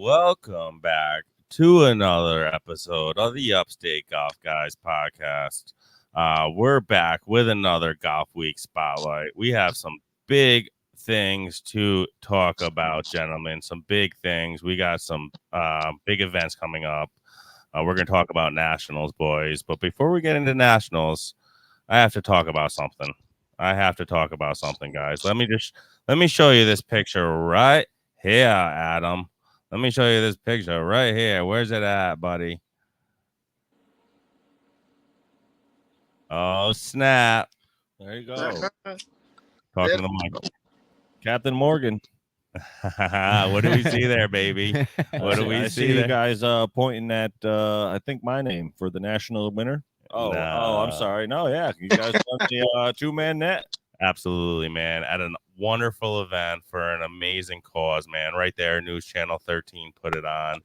welcome back to another episode of the Upstate Golf Guys podcast. We're back with another Golfweek Spotlight. We have some big things to talk about, gentlemen. Some big things. We got some big events coming up. We're going to talk about Nationals, boys. But before we get into Nationals, I have to talk about something. Guys. Let me show you this picture right here, Adam. Let me show you this picture right here. Where's it at, buddy? Oh, snap. There you go. Talking to the mic. Captain Morgan. What do we see there, baby? What do we I see see there? you guys pointing at, I think, my name for the national winner. Oh, I'm sorry. No, yeah. You guys won the two-man net. Absolutely, man. At a wonderful event for an amazing cause, man. Right there, News Channel 13 put it on.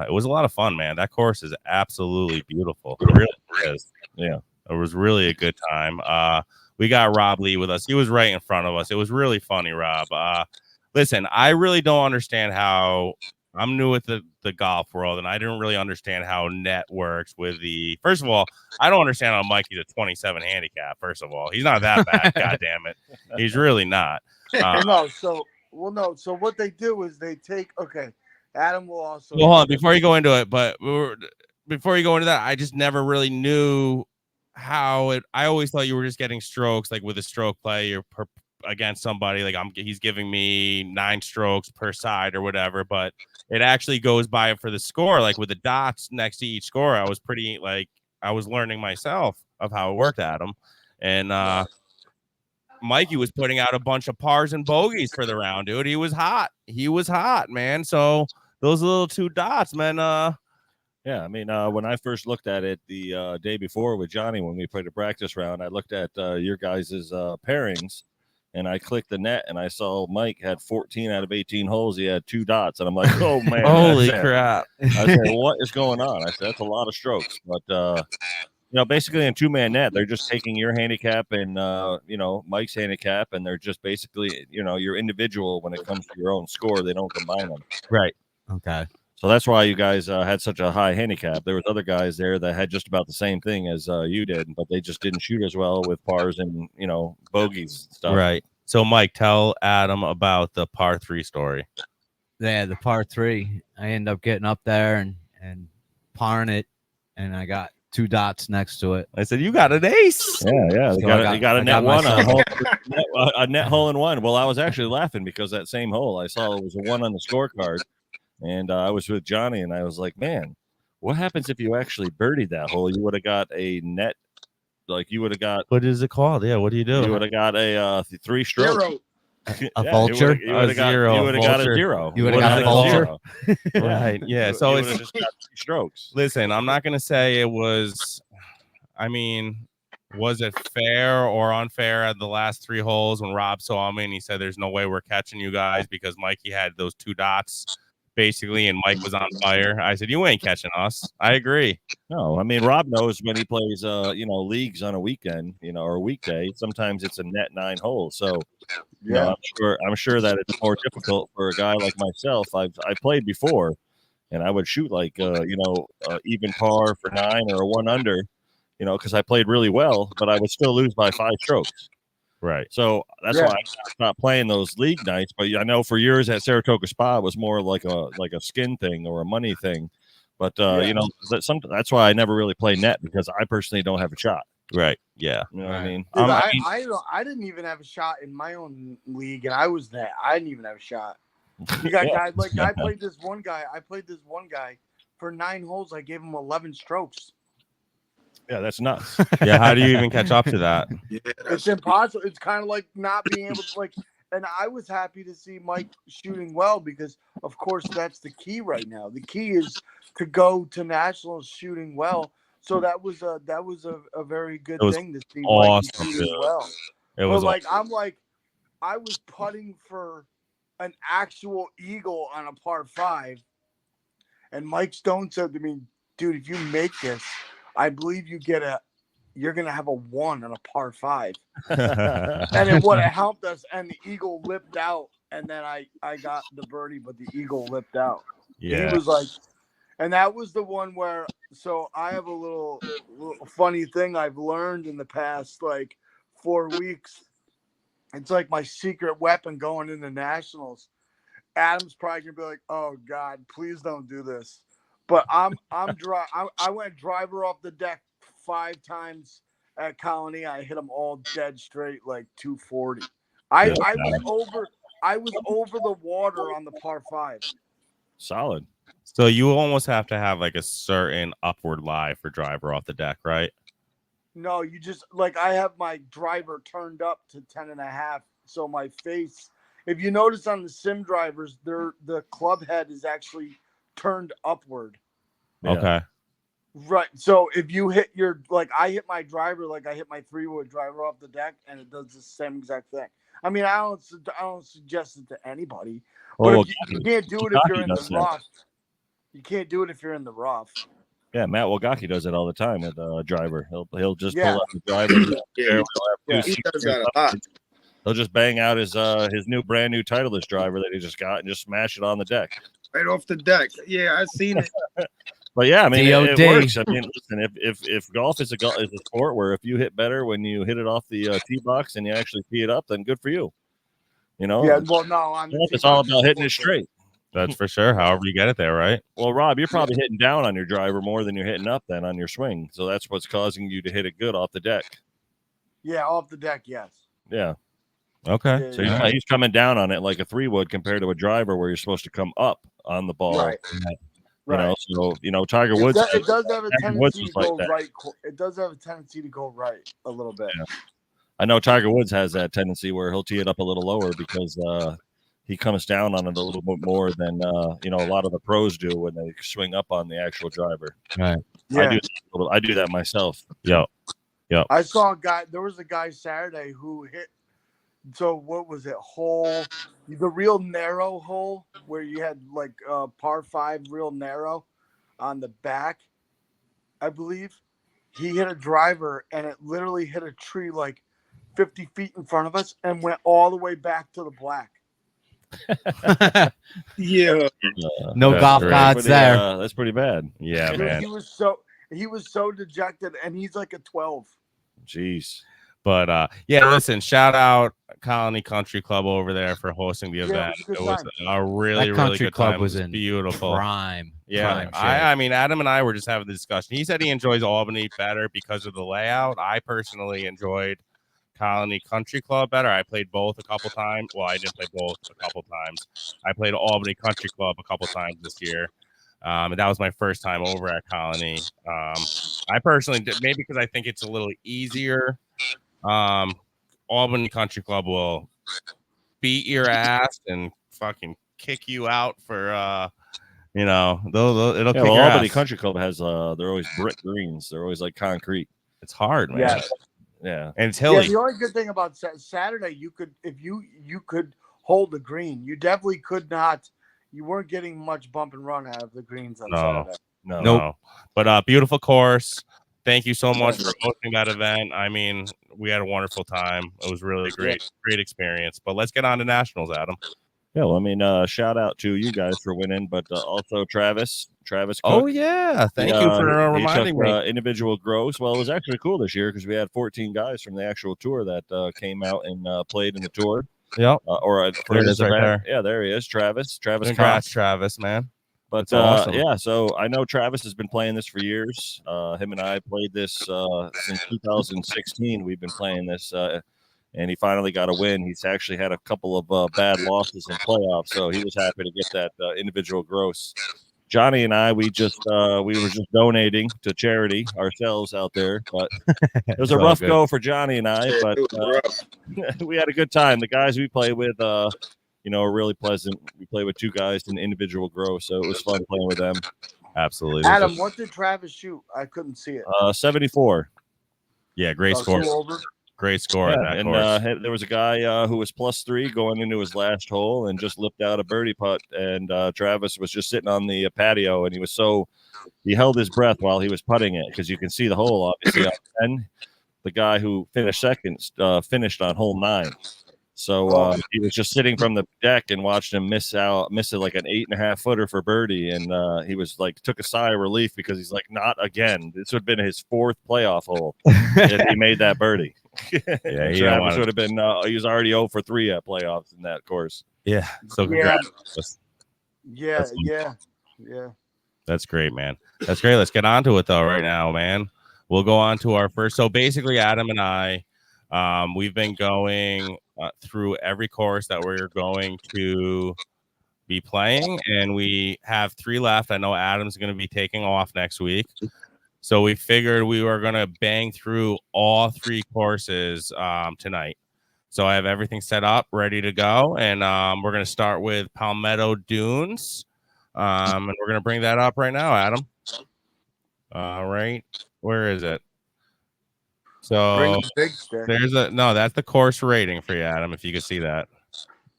It was a lot of fun, man. That course is absolutely beautiful. It really is. Yeah, it was really a good time. We got Rob Lee with us. He was right in front of us. It was really funny, Rob. Listen, I really don't understand how I'm new with the golf world, and I didn't really understand how net works with the. First of all, I don't understand how Mikey's a 27 handicap. First of all, he's not that bad. God damn it, he's really not. So what they do is they take. Okay, Adam will also. Well, hold on before you go into it, but before you go into that, I just never really knew how it. I always thought you were just getting strokes, like with a stroke play, you're against somebody. Like he's giving me 9 strokes per side or whatever, but it actually goes by for the score, like with the dots next to each score. I was learning myself of how it worked, Adam. And Mikey was putting out a bunch of pars and bogeys for the round, dude. He was hot, man. So those little 2 dots, man. Yeah, I mean, when I first looked at it the day before with Johnny, when we played a practice round, I looked at your guys' pairings, and I clicked the net, and I saw Mike had 14 out of 18 holes. He had 2 dots, and I'm like, oh, man. Holy crap. I said, what is going on? I said, that's a lot of strokes. But, basically in two-man net, they're just taking your handicap and, Mike's handicap, and they're just basically, your individual when it comes to your own score. They don't combine them. Right. Okay. So that's why you guys had such a high handicap. There was other guys there that had just about the same thing as you did, but they just didn't shoot as well with pars and, bogeys and stuff. Right. So, Mike, tell Adam about the par 3 story. Yeah, the par 3. I ended up getting up there and parring it, and I got 2 dots next to it. I said, you got an ace. Yeah. So You got a net one, myself. a net hole in one. Well, I was actually laughing because that same hole, I saw it was a 1 on the scorecard. And I was with Johnny, and I was like, man, what happens if you actually birdied that hole? You would have got a net, like you would have got. What is it called? Yeah, what do you do? You would have got a 3 stroke. A vulture? You would have got a 0. You would have got a vulture. Right. Yeah. So it's just got 3 strokes. Listen, I'm not going to say it was, was it fair or unfair at the last 3 holes when Rob saw me and he said, there's no way we're catching you guys because Mikey had those 2 dots. Basically, and Mike was on fire. I said, you ain't catching us. I agree. No, I mean, Rob knows when he plays, leagues on a weekend, or a weekday, sometimes it's a net 9 holes. So, I'm sure that it's more difficult for a guy like myself. I played before, and I would shoot like, even par for 9 or a 1 under, because I played really well, but I would still lose by 5 strokes. Right. So that's why I stopped playing those league nights. But I know for years at Saratoga Spa, it was more like a skin thing or a money thing. But, that's why I never really play net because I personally don't have a shot. Right. Yeah. You know what I mean? Dude, I didn't even have a shot in my own league, and I was that. I didn't even have a shot. You got guys like I played this one guy for 9 holes. I gave him 11 strokes. Yeah, that's nuts. Yeah, how do you even catch up to that? It's impossible. It's kind of like not being able to and I was happy to see Mike shooting well because, of course, that's the key right now. The key is to go to nationals shooting well. So that was a very good thing to see awesome, Mike shooting well. It was I was putting for an actual eagle on a par 5, and Mike Stone said to me, "Dude, if you make this, I believe you're going to have a 1 on a par 5. And it would have helped us. And the eagle lipped out. And then I got the birdie, but the eagle lipped out. Yeah. He was like, and that was the one where. So I have a little funny thing I've learned in the past like 4 weeks. It's like my secret weapon going into nationals. Adam's probably gonna be like, "Oh God, please don't do this." But I went driver off the deck 5 times at Colonie. I hit them all dead straight, like 240. I was over the water on the par 5. Solid. So you almost have to have like a certain upward lie for driver off the deck, right? No, you just like I have my driver turned up to 10.5, so my face. If you notice on the sim drivers, the club head is actually turned upward. Yeah. Okay. Right. So if you hit your like I hit my driver like I hit my 3-wood driver off the deck, and it does the same exact thing. I mean, I don't suggest it to anybody, but if you can't do it if you're in the rough. You can't do it if you're in the rough. Yeah, Matt Wagaki does it all the time with a driver. He'll just pull up the driver. He does that a lot. He'll just bang out his brand new Titleist driver that he just got and just smash it on the deck. Right off the deck. Yeah, I've seen it. But yeah, I mean, it DOD. works. I mean, listen, if golf is a sport where if you hit better when you hit it off the tee box and you actually tee it up, then good for you. You know. Yeah. Well, no, it's all about hitting it straight. That's for sure. However you get it there, right? Well, Rob, you're probably hitting down on your driver more than you're hitting up then on your swing. So that's what's causing you to hit it good off the deck. Yeah, off the deck, yes. Yeah. Okay. So he's coming down on it like a 3-wood compared to a driver where you're supposed to come up on the ball. Right. You know, Tiger Woods. It does have a tendency to go like right. It does have a tendency to go right a little bit. Yeah. I know Tiger Woods has that tendency where he'll tee it up a little lower because he comes down on it a little bit more than a lot of the pros do when they swing up on the actual driver. Right. Yeah. I do that myself. Yep. I saw a guy. There was a guy Saturday who hit. So what was it? The real narrow hole where you had like par 5 real narrow on the back, I believe. He hit a driver and it literally hit a tree like 50 feet in front of us and went all the way back to the black. Yeah. No golf gods there. That's pretty bad. Yeah, man. He was so dejected, and he's like a 12. Jeez. But yeah, listen, shout out Colonie Country Club over there for hosting the event. It was It was a really, That really country good club time. was It was in beautiful. Prime. Yeah, I mean, Adam and I were just having the discussion. He said he enjoys Albany better because of the layout. I personally enjoyed Colonie Country Club better. I played both a couple times. Well, I didn't play both a couple times. I played Albany Country Club a couple times this year. And that was my first time over at Colonie. I personally did, maybe because I think it's a little easier. Albany Country Club will beat your ass and fucking kick you out for it'll kick your Albany ass. Country Club has they're always brick greens. They're always like concrete. It's hard, man. Yeah. And it's hilly. Yeah, the only good thing about Saturday, you could hold the green. You definitely could not. You weren't getting much bump and run out of the greens on Saturday. No. But beautiful course. Thank you so much for hosting that event. I mean, we had a wonderful time. It was really great experience. But let's get on to nationals, Adam. Yeah, well, I mean, shout out to you guys for winning, but also Travis Cook. Oh yeah, thank you for reminding me. Individual gross. Well, it was actually cool this year because we had 14 guys from the actual tour that came out and played in the tour. Yep. For this event. There. Yeah, there he is, Travis. Congrats, Travis, man. But awesome. Yeah, so I know Travis has been playing this for years. Him and I played this since 2016. We've been playing this, and he finally got a win. He's actually had a couple of bad losses in playoffs, so he was happy to get that individual gross. Johnny and I, we were just donating to charity ourselves out there, but it was a rough go for Johnny and I. But we had a good time. The guys we play with, are really pleasant. We play with 2 guys in individual gross, so it was fun playing with them. Absolutely. Adam, what did Travis shoot? I couldn't see it. 74. Yeah, great score. Great score. Yeah, and there was a guy who was +3 going into his last hole and just lipped out a birdie putt. And Travis was just sitting on the patio, and he held his breath while he was putting it because you can see the hole obviously on 10. The guy who finished second finished on hole 9. So he was just sitting from the deck and watched him miss it like an 8.5 footer for birdie, and he was like took a sigh of relief because he's like, not again. This would have been his 4th playoff hole if he made that birdie. Yeah, Travis would have been. He was already 0 for 3 at playoffs in that course. Yeah. So congrats. Yeah. That's great, man. That's great. Let's get on to it though right now, man. We'll go on to our first. So basically, Adam and I, we've been going through every course that we're going to be playing, and we have 3 left. I know Adam's going to be taking off next week, so we figured we were going to bang through all 3 courses tonight. So I have everything set up, ready to go, and we're going to start with Palmetto Dunes, and we're going to bring that up right now, Adam. All right, where is it? So that's the course rating for you, Adam, if you could see that.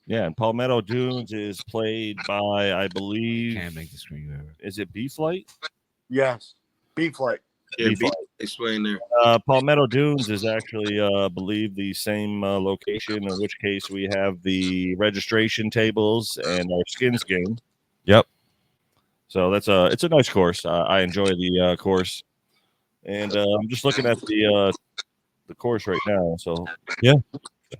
Yeah, and Palmetto Dunes is played by, I believe, Can't make the screen. Is it B-Flight? Yes, B-Flight. Yeah, explain there. Palmetto Dunes is actually, I believe, the same location, in which case we have the registration tables and our skins game. Yep. So it's a nice course. I enjoy the course, and I'm just looking at the course right now. So yeah,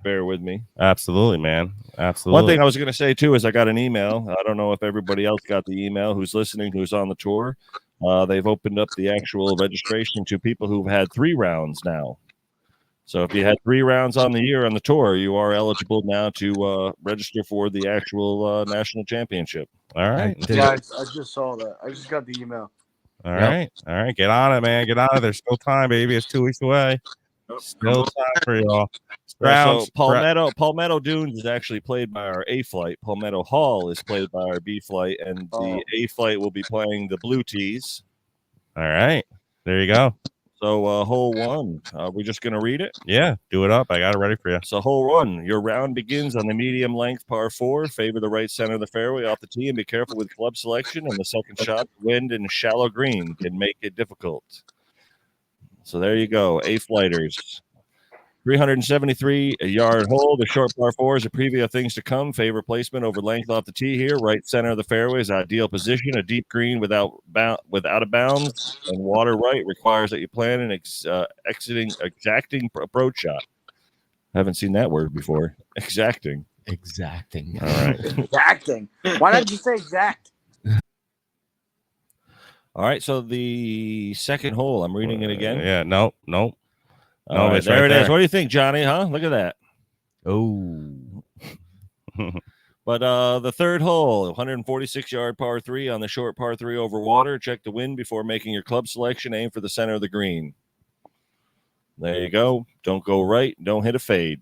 bear with me. Absolutely, man. Absolutely. One thing I was going to say too is I got an email. I don't know if everybody else got the email who's listening, who's on the tour. They've opened up the actual registration to people who've had 3 rounds now. So if you had 3 rounds on the year on the tour, you are eligible now to register for the actual national championship. All right. Yeah, I just saw that. I just got the email. All right. Get on it, man. Get on it. There's still time, baby. It's 2 weeks away. Still time for y'all. So Palmetto Dunes is actually played by our A flight. Palmetto Hall is played by our B flight, and the A flight will be playing the Blue Tees. All right. There you go. So hole 1, we're just going to read it? Yeah, do it up. I got it ready for you. So hole 1, your round begins on the medium length par 4. Favor the right center of the fairway off the tee and be careful with club selection. And the second shot, wind and shallow green can make it difficult. So there you go, A-flighters. 373-yard hole. The short par 4 is a preview of things to come. Favor placement over length off the tee here. Right center of the fairway is ideal position. A deep green without a bounds, and water right requires that you plan an exacting approach shot. I haven't seen that word before. Exacting. All right. Exacting. Why don't you say exact? All right. So the second hole. I'm reading it again. Yeah. Nope. All right, there it is. What do you think, Johnny? Huh? Look at that. Oh. But the third hole, 146-yard par 3 on the short par 3 over water. Check the wind before making your club selection. Aim for the center of the green. There you go. Don't go right. Don't hit a fade.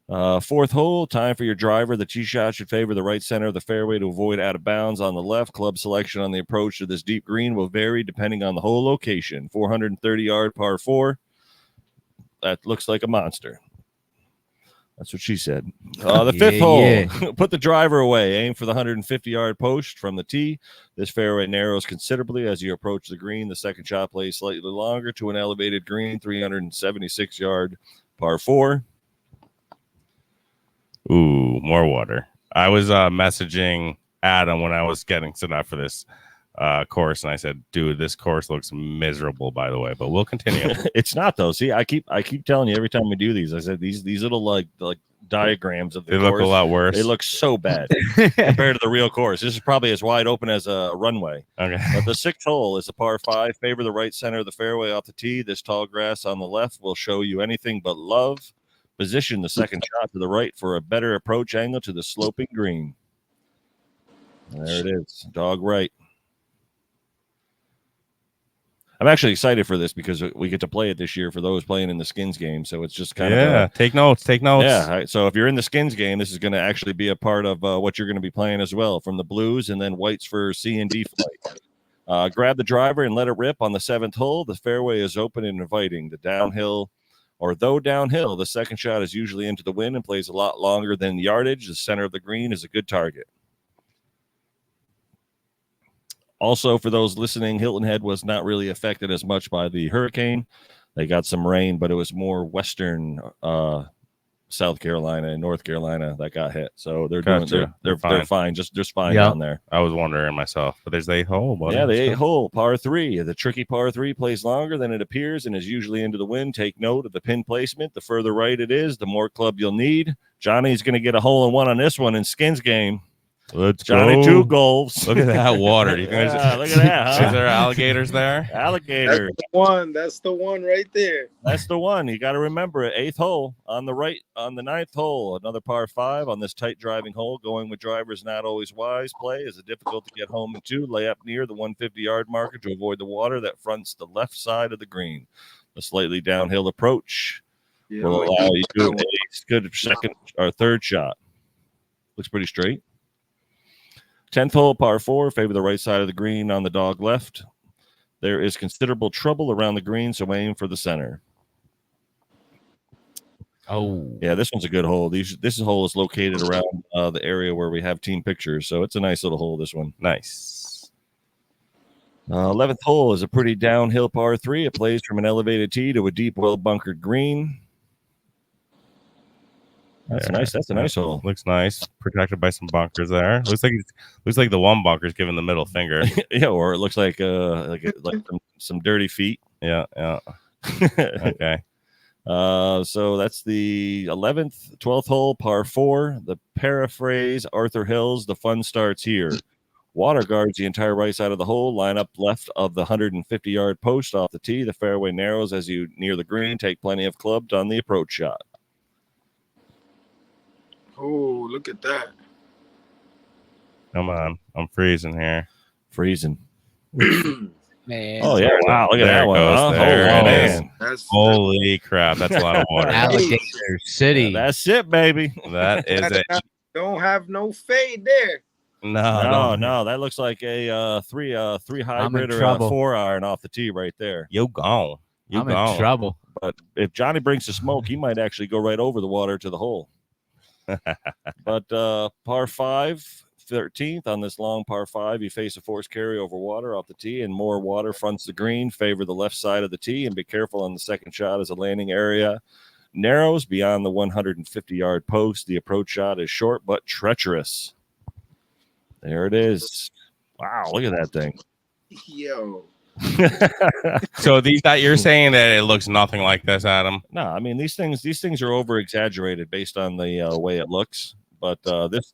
Fourth hole, time for your driver. The tee shot should favor the right center of the fairway to avoid out of bounds on the left. Club selection on the approach to this deep green will vary depending on the hole location. 430-yard par 4. That looks like a monster. That's what she said. The fifth hole, put the driver away. Aim for the 150-yard post from the tee. This fairway narrows considerably as you approach the green. The second shot plays slightly longer to an elevated green, 376-yard par 4. Ooh, more water. I was messaging Adam when I was getting set up for this course, and I said, dude, this course looks miserable, by the way, but we'll continue. It's not though. See, I keep telling you every time we do these, I said these little like diagrams of the course, look a lot worse. They look so bad compared to the real course. This is probably as wide open as a runway. Okay. But the sixth hole is a par 5. Favor the right center of the fairway off the tee. This tall grass on the left will show you anything but love. Position the second shot to the right for a better approach angle to the sloping green. There it is. Dog right. I'm actually excited for this because we get to play it this year for those playing in the skins game. So it's just kind of take notes. Yeah. So if you're in the skins game, this is going to actually be a part of what you're going to be playing as well, from the blues and then whites for C and D flight. Grab the driver and let it rip on the 7th hole. The fairway is open and inviting. Though downhill, the second shot is usually into the wind and plays a lot longer than yardage. The center of the green is a good target. Also, for those listening, Hilton Head was not really affected as much by the hurricane. They got some rain, but it was more western South Carolina and North Carolina that got hit. So they're Gotcha. they're fine. Just fine Yeah. down there. I was wondering myself, but there's the 8th hole, buddy. Yeah, the 8th hole, par 3. The tricky par 3 plays longer than it appears and is usually into the wind. Take note of the pin placement. The further right it is, the more club you'll need. Johnny's going to get a hole-in-one on this one in Skins game. Let's Johnny, go. 2 goals. Look at that water. Do you think Yeah, look at that, huh? Is there alligators there? Alligator. That's the one. That's the one right there. That's the one. You got to remember it. 8th hole on the right, on the 9th hole. Another par 5 on this tight driving hole. Going with drivers not always wise. Play is it difficult to get home into. Lay up near the 150-yard marker to avoid the water that fronts the left side of the green. A slightly downhill approach Yeah, will like allow you that a one. good second or third shot. Looks pretty straight. 10th hole, par 4. Favor the right side of the green on the dog left. There is considerable trouble around the green, so aim for the center. Oh, Yeah, this one's a good hole. This hole is located around the area where we have team pictures, so it's a nice little hole, this one. Nice. 11th hole is a pretty downhill par 3. It plays from an elevated tee to a deep, well-bunkered green. That's nice. That's a nice hole. Looks nice. Protected by some bunkers there. Looks like the one bunker's giving the middle finger. Yeah, or it looks like some dirty feet. Yeah. Okay. So that's the 11th, 12th hole, par 4. The paraphrase Arthur Hills, the fun starts here. Water guards the entire right side of the hole. Line up left of the 150-yard post off the tee. The fairway narrows as you near the green. Take plenty of club on the approach shot. Oh, look at that. Come on. I'm freezing here. Freezing. man. Oh, yeah. Wow. Look at There that it one. goes. Huh? There Oh, it is. man. That's Holy crap. That's a lot of water. Alligator City. That's it, baby. That is it. don't have no fade there. No. That looks like a three hybrid or a trouble. 4-iron off the tee right there. You gone. You I'm gone. in trouble. But if Johnny brings the smoke, he might actually go right over the water to the hole. But par 5, 13th on this long par 5, you face a forced carry over water off the tee, and more water fronts the green. Favor the left side of the tee, and be careful on the second shot as a landing area narrows beyond the 150-yard post. The approach shot is short but treacherous. There it is. Wow, look at that thing. Yo. So you're saying that it looks nothing like this, Adam? No, I mean these things are over exaggerated based on the way it looks. But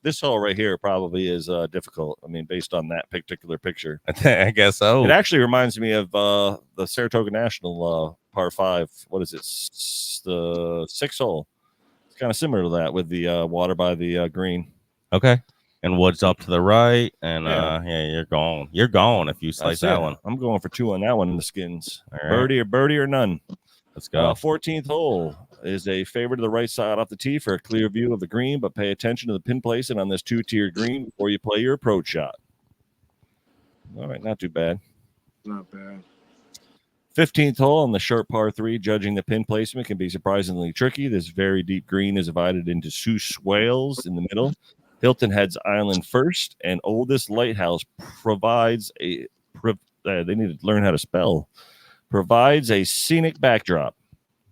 this hole right here probably is difficult. I mean, based on that particular picture, I guess so. it actually reminds me of the Saratoga National par 5. What is it? The 6th hole. It's kind of similar to that with the water by the green. Okay. And Woods up to the right, and Yeah. you're gone. You're gone if you slice That's that it. one. I'm going for 2 on that one in the Skins. All right. Birdie or none. Let's go. 14th hole is a favor to the right side off the tee for a clear view of the green, but pay attention to the pin placement on this 2-tiered green before you play your approach shot. All right, not too bad. Not bad. 15th hole on the short par 3, judging the pin placement can be surprisingly tricky. This very deep green is divided into 2 swales in the middle. Hilton Head's island first and oldest lighthouse provides they need to learn how to spell. Provides a scenic backdrop.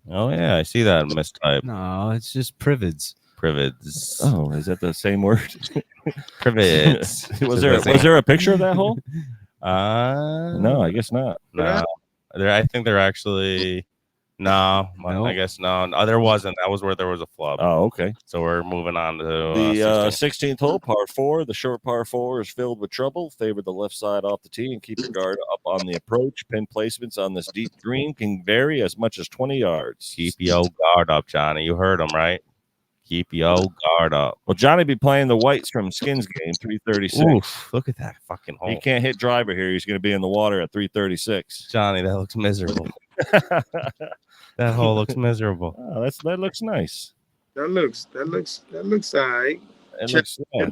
Oh yeah, I see that mistype. No, it's just privids. Privids. Oh, is that the same word? Privids. was there a picture of that hole? No, No, I guess not. no. I think they're actually no. No. I guess no. There wasn't. That was where there was a flub. Oh, okay. So we're moving on to The 16. 16th hole, par 4. The short par 4 is filled with trouble. Favor the left side off the tee and keep your guard up on the approach. Pin placements on this deep green can vary as much as 20 yards. Keep your guard up, Johnny. You heard him, right? Keep your guard up. Well, Johnny be playing the whites from Skins game, 336. Oof, look at that fucking hole. He can't hit driver here. He's going to be in the water at 336. Johnny, that looks miserable. That hole looks miserable. Oh, that looks nice. That looks all right. It looks, yeah.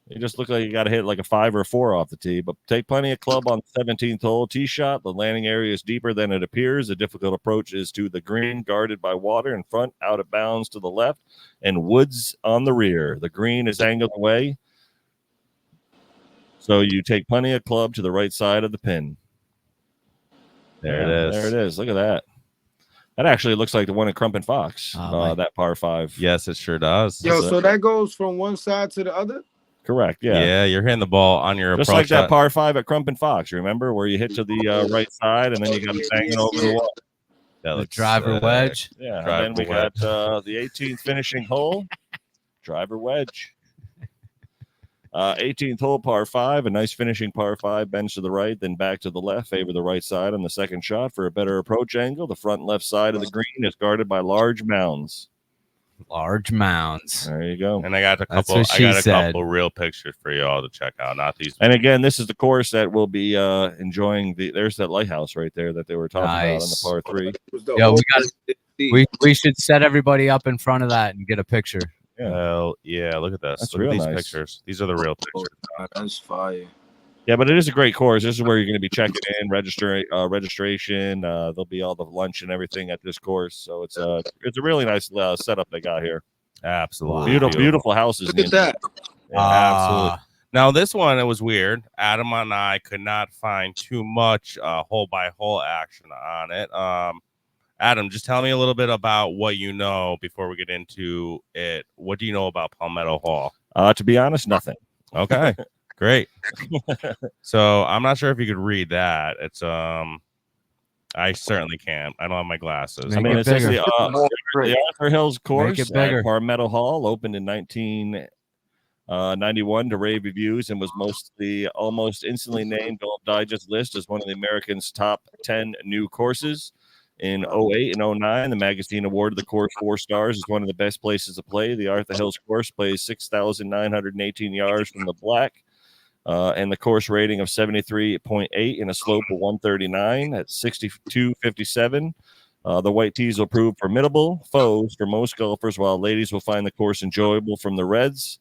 You just look like you got to hit like a 5 or a 4 off the tee, but take plenty of club on the 17th hole tee shot. The landing area is deeper than it appears. The difficult approach is to the green, guarded by water in front, out of bounds to the left, and woods on the rear. The green is angled away, so you take plenty of club to the right side of the pin. There it is. There it is. Look at that. That actually looks like the one at Crump and Fox. Oh, That par 5. Yes, it sure does. Yo, so that goes from one side to the other? Correct. Yeah. Yeah, you're hitting the ball on your Just approach like that shot. par 5 at Crump and Fox. Remember where you hit to the right side and then you got to bang it over the wall. That The looks driver sick. wedge. Yeah. Driver And then we wedge. got the 18th finishing hole. Driver wedge. 18th hole, par 5, a nice finishing par 5, bends to the right, then back to the left, favor the right side on the second shot for a better approach angle. The front left side of the green is guarded by large mounds. Large mounds. There you go. And I got a That's couple. what I she got a said. couple real pictures for you all to check out. Not these. And again, this is the course that will be enjoying there's that lighthouse right there that they were talking about on the par 3. Yo, we should set everybody up in front of that and get a picture. Yeah. Hell yeah! Look at this. That's Look at real these nice. pictures. These are the real pictures. That's fire. Yeah, but it is a great course. This is where you're going to be checking in, registration. There'll be all the lunch and everything at this course. So it's a really nice setup they got here. Absolutely Beautiful houses. Look at that. Yeah, absolutely. Now this one, it was weird. Adam and I could not find too much hole by hole action on it. Adam, just tell me a little bit about what you know before we get into it. What do you know about Palmetto Hall? To be honest, nothing. Okay, great. So I'm not sure if you could read that. It's I certainly can't. I don't have my glasses. I mean, it says the Arthur Hills course it bigger. at Palmetto Hall opened in 1991 to rave reviews and was almost instantly named Golf Digest list as one of the Americans' top 10 new courses. In 08 and 09, the magazine awarded the course 4 stars as one of the best places to play. The Arthur Hills course plays 6,918 yards from the black, and the course rating of 73.8 and a slope of 139 at 62.57. The white tees will prove formidable foes for most golfers, while ladies will find the course enjoyable from the reds.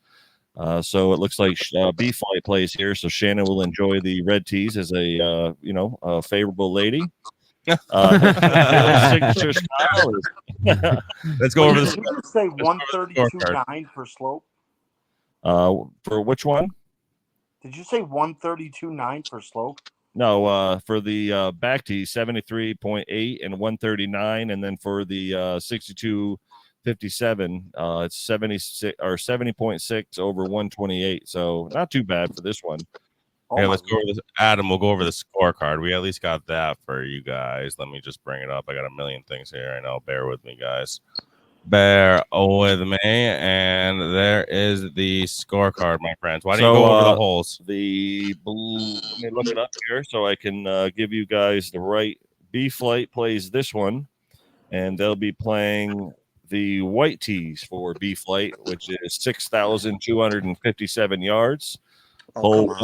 So it looks like B-Flight plays here, so Shannon will enjoy the red tees as a favorable lady. Signature style. Let's go over this. Did you say 132.9 for slope? For which one? Did you say 132.9 for slope? No, for the back tee, 73.8 and 139, and then for the 62.57, it's 76 or 70.6 over 128. So not too bad for this one. Okay, let's go over this. Adam, we'll go over the scorecard. We at least got that for you guys. Let me just bring it up. I got a million things here. I know. Bear with me, guys. Bear with me. And there is the scorecard, my friends. Why don't you go over the holes? Let me look it up here so I can give you guys the right. B-Flight plays this one, and they'll be playing the white tees for B-Flight, which is 6,257 yards. Hole 1.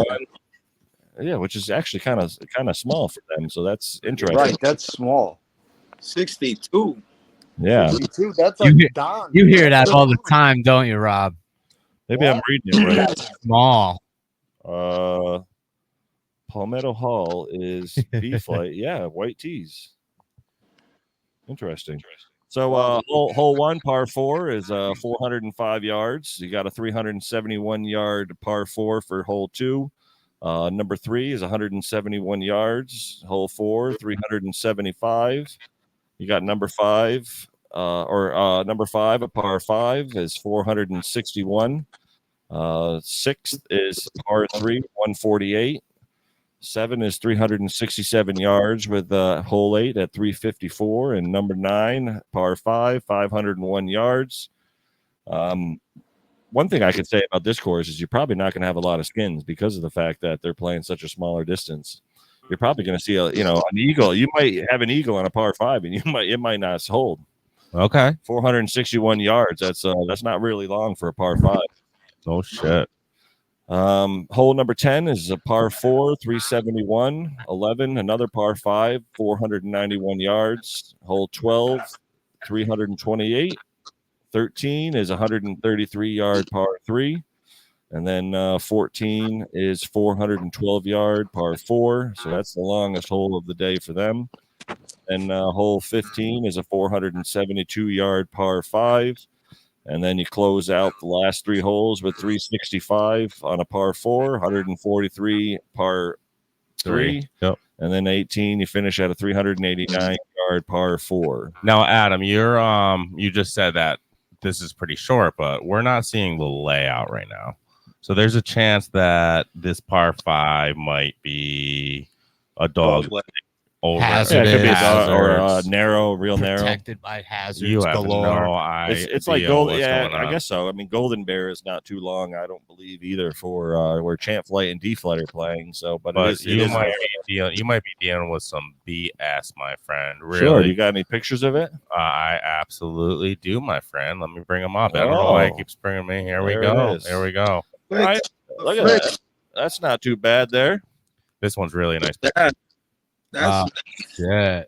Yeah, which is actually kind of small for them, so that's interesting. Right, that's small. 62. Yeah, 62. That's You like hear- Don. You hear that all the time, don't you, Rob? maybe I'm reading it right. Small. Palmetto Hall is B-Flight. Yeah, white tees. Interesting. So hole 1, par 4 is 405 yards. You got a 371 yard par 4 for hole 2. Number 3 is 171 yards. Hole 4, 375. You got number 5, number 5, a par 5 is 461. 6th is par 3, 148. 7 is 367 yards with hole 8 at 354, and number 9, par 5, 501 yards. One thing I could say about this course is you're probably not going to have a lot of skins because of the fact that they're playing such a smaller distance. You're probably going to see an eagle. You might have an eagle on a par 5, and it might not hold. Okay. 461 yards. That's not really long for a par 5. Oh shit. Hole number 10 is a par 4, 371. 11, another par 5, 491 yards. Hole 12, 328. 13 is 133 yard par 3. And then 14 is 412 yard par 4. So that's the longest hole of the day for them. And hole 15 is a 472 yard par 5. And then you close out the last 3 holes with 365 on a par 4, 143 par 3. Yep. And then 18, you finish at a 389 yard par 4. Now, Adam, you're you just said that this is pretty short, but we're not seeing the layout right now. So there's a chance that this par 5 might be a dog over. Hazard. Yeah, it could be a dog or Hazards. narrow, real narrow. Protected by hazards You have galore. no idea. It's like gold. what's Yeah, going I on. guess so. I mean, Golden Bear is not too long. I don't believe either for where Champ Flight and D Flight are playing. So, but you might be dealing with some BS, my friend. Really? Sure. You got any pictures of it? I absolutely do, my friend. Let me bring them up. I don't know why he keeps bringing me. Here we go. There we go. Right. Look at that. That's not too bad there. This one's really nice. That's Yeah.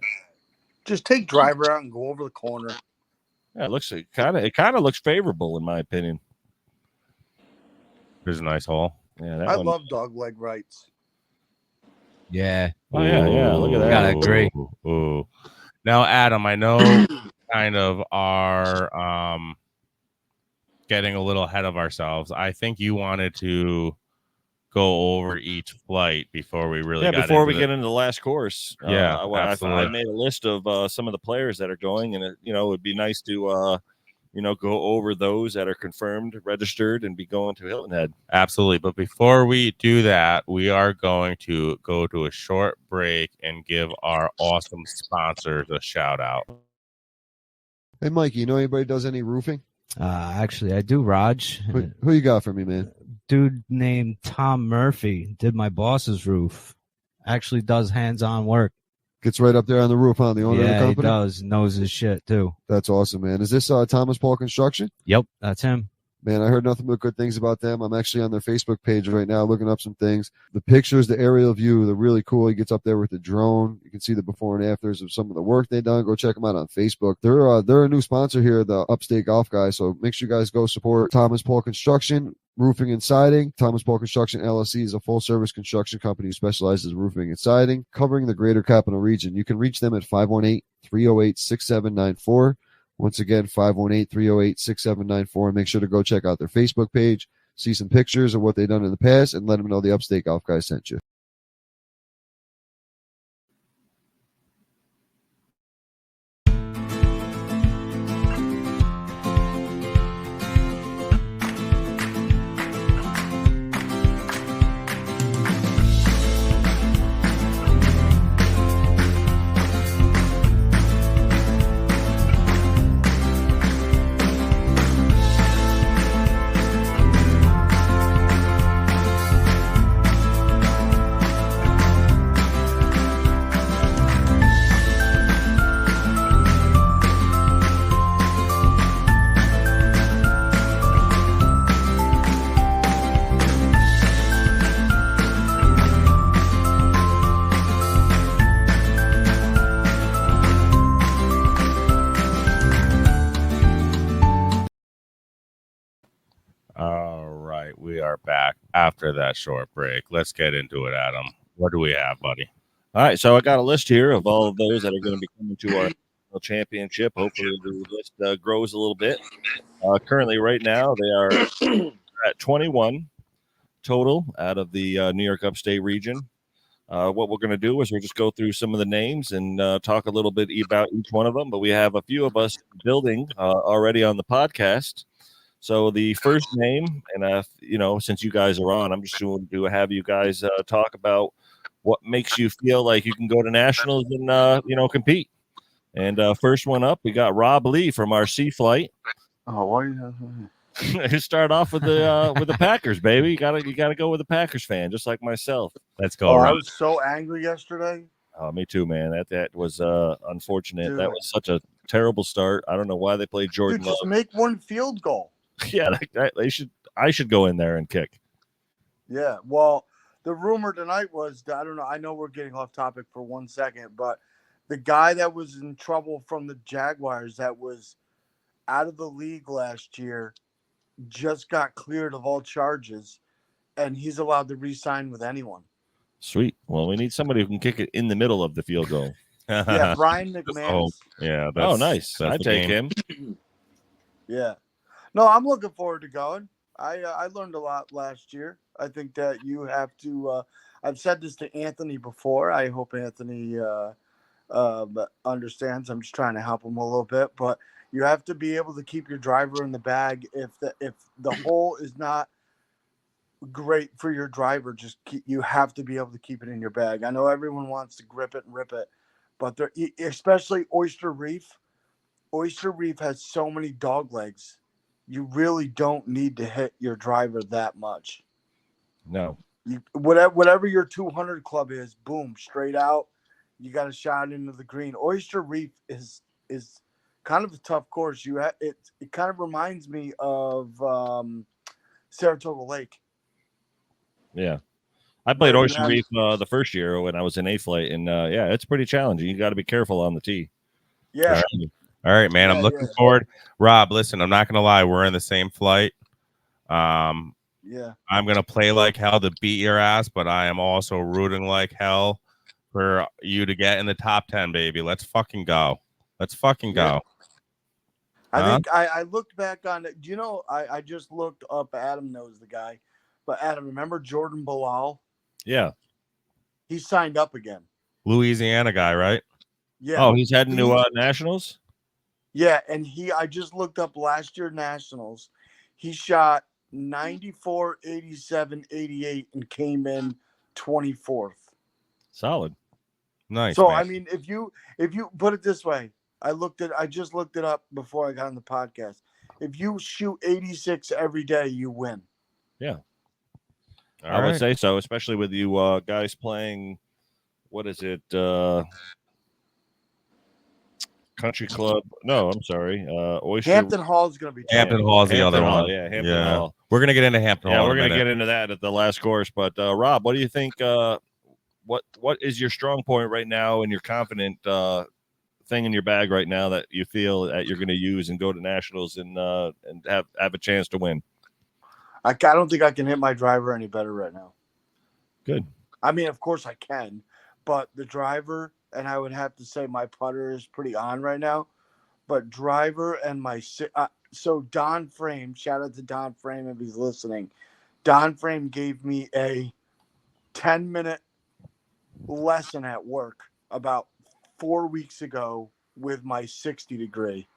Just take driver out and go over the corner. Yeah, it kind of looks favorable in my opinion. Here's a nice hole. Yeah, that I one. love dog leg rights. Yeah. Oh yeah, look at that. Gotta agree. Ooh. Now, Adam, I know kind of are getting a little ahead of ourselves. I think you wanted to go over each flight before we really get into the last course. Absolutely. I made a list of some of the players that are going, and it would be nice to go over those that are confirmed, registered, and be going to Hilton Head. Absolutely. But before we do that, we are going to go to a short break and give our awesome sponsors a shout out. Hey, Mike, you know anybody does any roofing? Actually, I do, Raj. Who you got for me, man? Dude named Tom Murphy did my boss's roof. Actually does hands-on work. Gets right up there on the roof, huh? The owner of the Yeah, he company? does. Knows his shit, too. That's awesome, man. Is this Thomas Paul Construction? Yep, that's him. Man, I heard nothing but good things about them. I'm actually on their Facebook page right now looking up some things. The pictures, the aerial view, they're really cool. He gets up there with the drone. You can see the before and afters of some of the work they've done. Go check them out on Facebook. They're a new sponsor here, the Upstate Golf Guys. So make sure you guys go support Thomas Paul Construction, roofing and siding. Thomas Paul Construction LLC is a full-service construction company who specializes in roofing and siding, covering the greater capital region. You can reach them at 518-308-6794. Once again, 518-308-6794. And make sure to go check out their Facebook page, see some pictures of what they've done in the past, and let them know the Upstate Golf Guys sent you. All right, we are back after that short break. Let's get into it, Adam. What do we have, buddy? All right, so I got a list here of all of those that are going to be coming to our championship. Hopefully the list grows a little bit. Currently, right now, they are at 21 total out of the New York Upstate region. What we're going to do is we'll just go through some of the names and talk a little bit about each one of them. But we have a few of us building already on the podcast. So the first name, and since you guys are on, I'm just going to have you guys talk about what makes you feel like you can go to nationals and compete. And first one up, we got Rob Lee from our C Flight. Oh, why? Start off with the Packers, baby. You gotta go with the Packers fan, just like myself. Let's go. I Rob. was so angry yesterday. Oh, me too, man. That was unfortunate. Dude. That was such a terrible start. I don't know why they played Jordan Dude, Love. just make one field goal. Yeah, they should. I should go in there and kick. Yeah, well, the rumor tonight was, I don't know, I know we're getting off topic for 1 second, but the guy that was in trouble from the Jaguars that was out of the league last year just got cleared of all charges, and he's allowed to re-sign with anyone. Sweet. Well, we need somebody who can kick it in the middle of the field goal. Yeah, Brian McManus. Yeah. Oh, nice. I take him. Yeah. No, I'm looking forward to going. I learned a lot last year. I think that you have to I've said this to Anthony before. I hope Anthony understands. I'm just trying to help him a little bit, but you have to be able to keep your driver in the bag. If the hole is not great for your driver, you have to be able to keep it in your bag. I know everyone wants to grip it and rip it, but especially Oyster Reef has so many dog legs. You really don't need to hit your driver that much. No. Whatever your 200 club is, boom, straight out. You got a shot into the green. Oyster Reef is kind of a tough course. It kind of reminds me of Saratoga Lake. Yeah, I played Oyster Reef the first year when I was in A-Flight, and it's pretty challenging. You got to be careful on the tee. Yeah. All right, man. I'm looking forward. Rob, listen, I'm not gonna lie. We're in the same flight. I'm gonna play like hell to beat your ass, but I am also rooting like hell for you to get in the top 10, baby. Let's fucking go. Let's fucking go. I think I looked back on it. Do you know, I just looked up. Adam knows the guy, but Adam, remember Jordan Bilal? Yeah. He signed up again. Louisiana guy, right? Yeah. Oh, he's heading to Nationals? Yeah, and I just looked up last year Nationals. He shot 94, 87, 88 and came in 24th. Solid. Nice. So, man. I mean, if you put it this way, I just looked it up before I got on the podcast. If you shoot 86 every day, you win. Yeah. All I right. would say so, especially with you guys playing, what is it? Country Club. No, I'm sorry. Oyster. Hampton Hall is going to be tough. Hampton Hall is the other one. Yeah, Hampton Hall. We're going to get into Hampton Hall. Yeah, we're going to get into that at the last course. But Rob, what do you think? What is your strong point right now and your confident thing in your bag right now that you feel that you're going to use and go to Nationals and have a chance to win? I don't think I can hit my driver any better right now. Good. I mean, of course I can, but the driver, and I would have to say my putter is pretty on right now, but driver and so Don Frame, shout out to Don Frame if he's listening. Don Frame gave me a 10-minute lesson at work about 4 weeks ago with my 60 degree.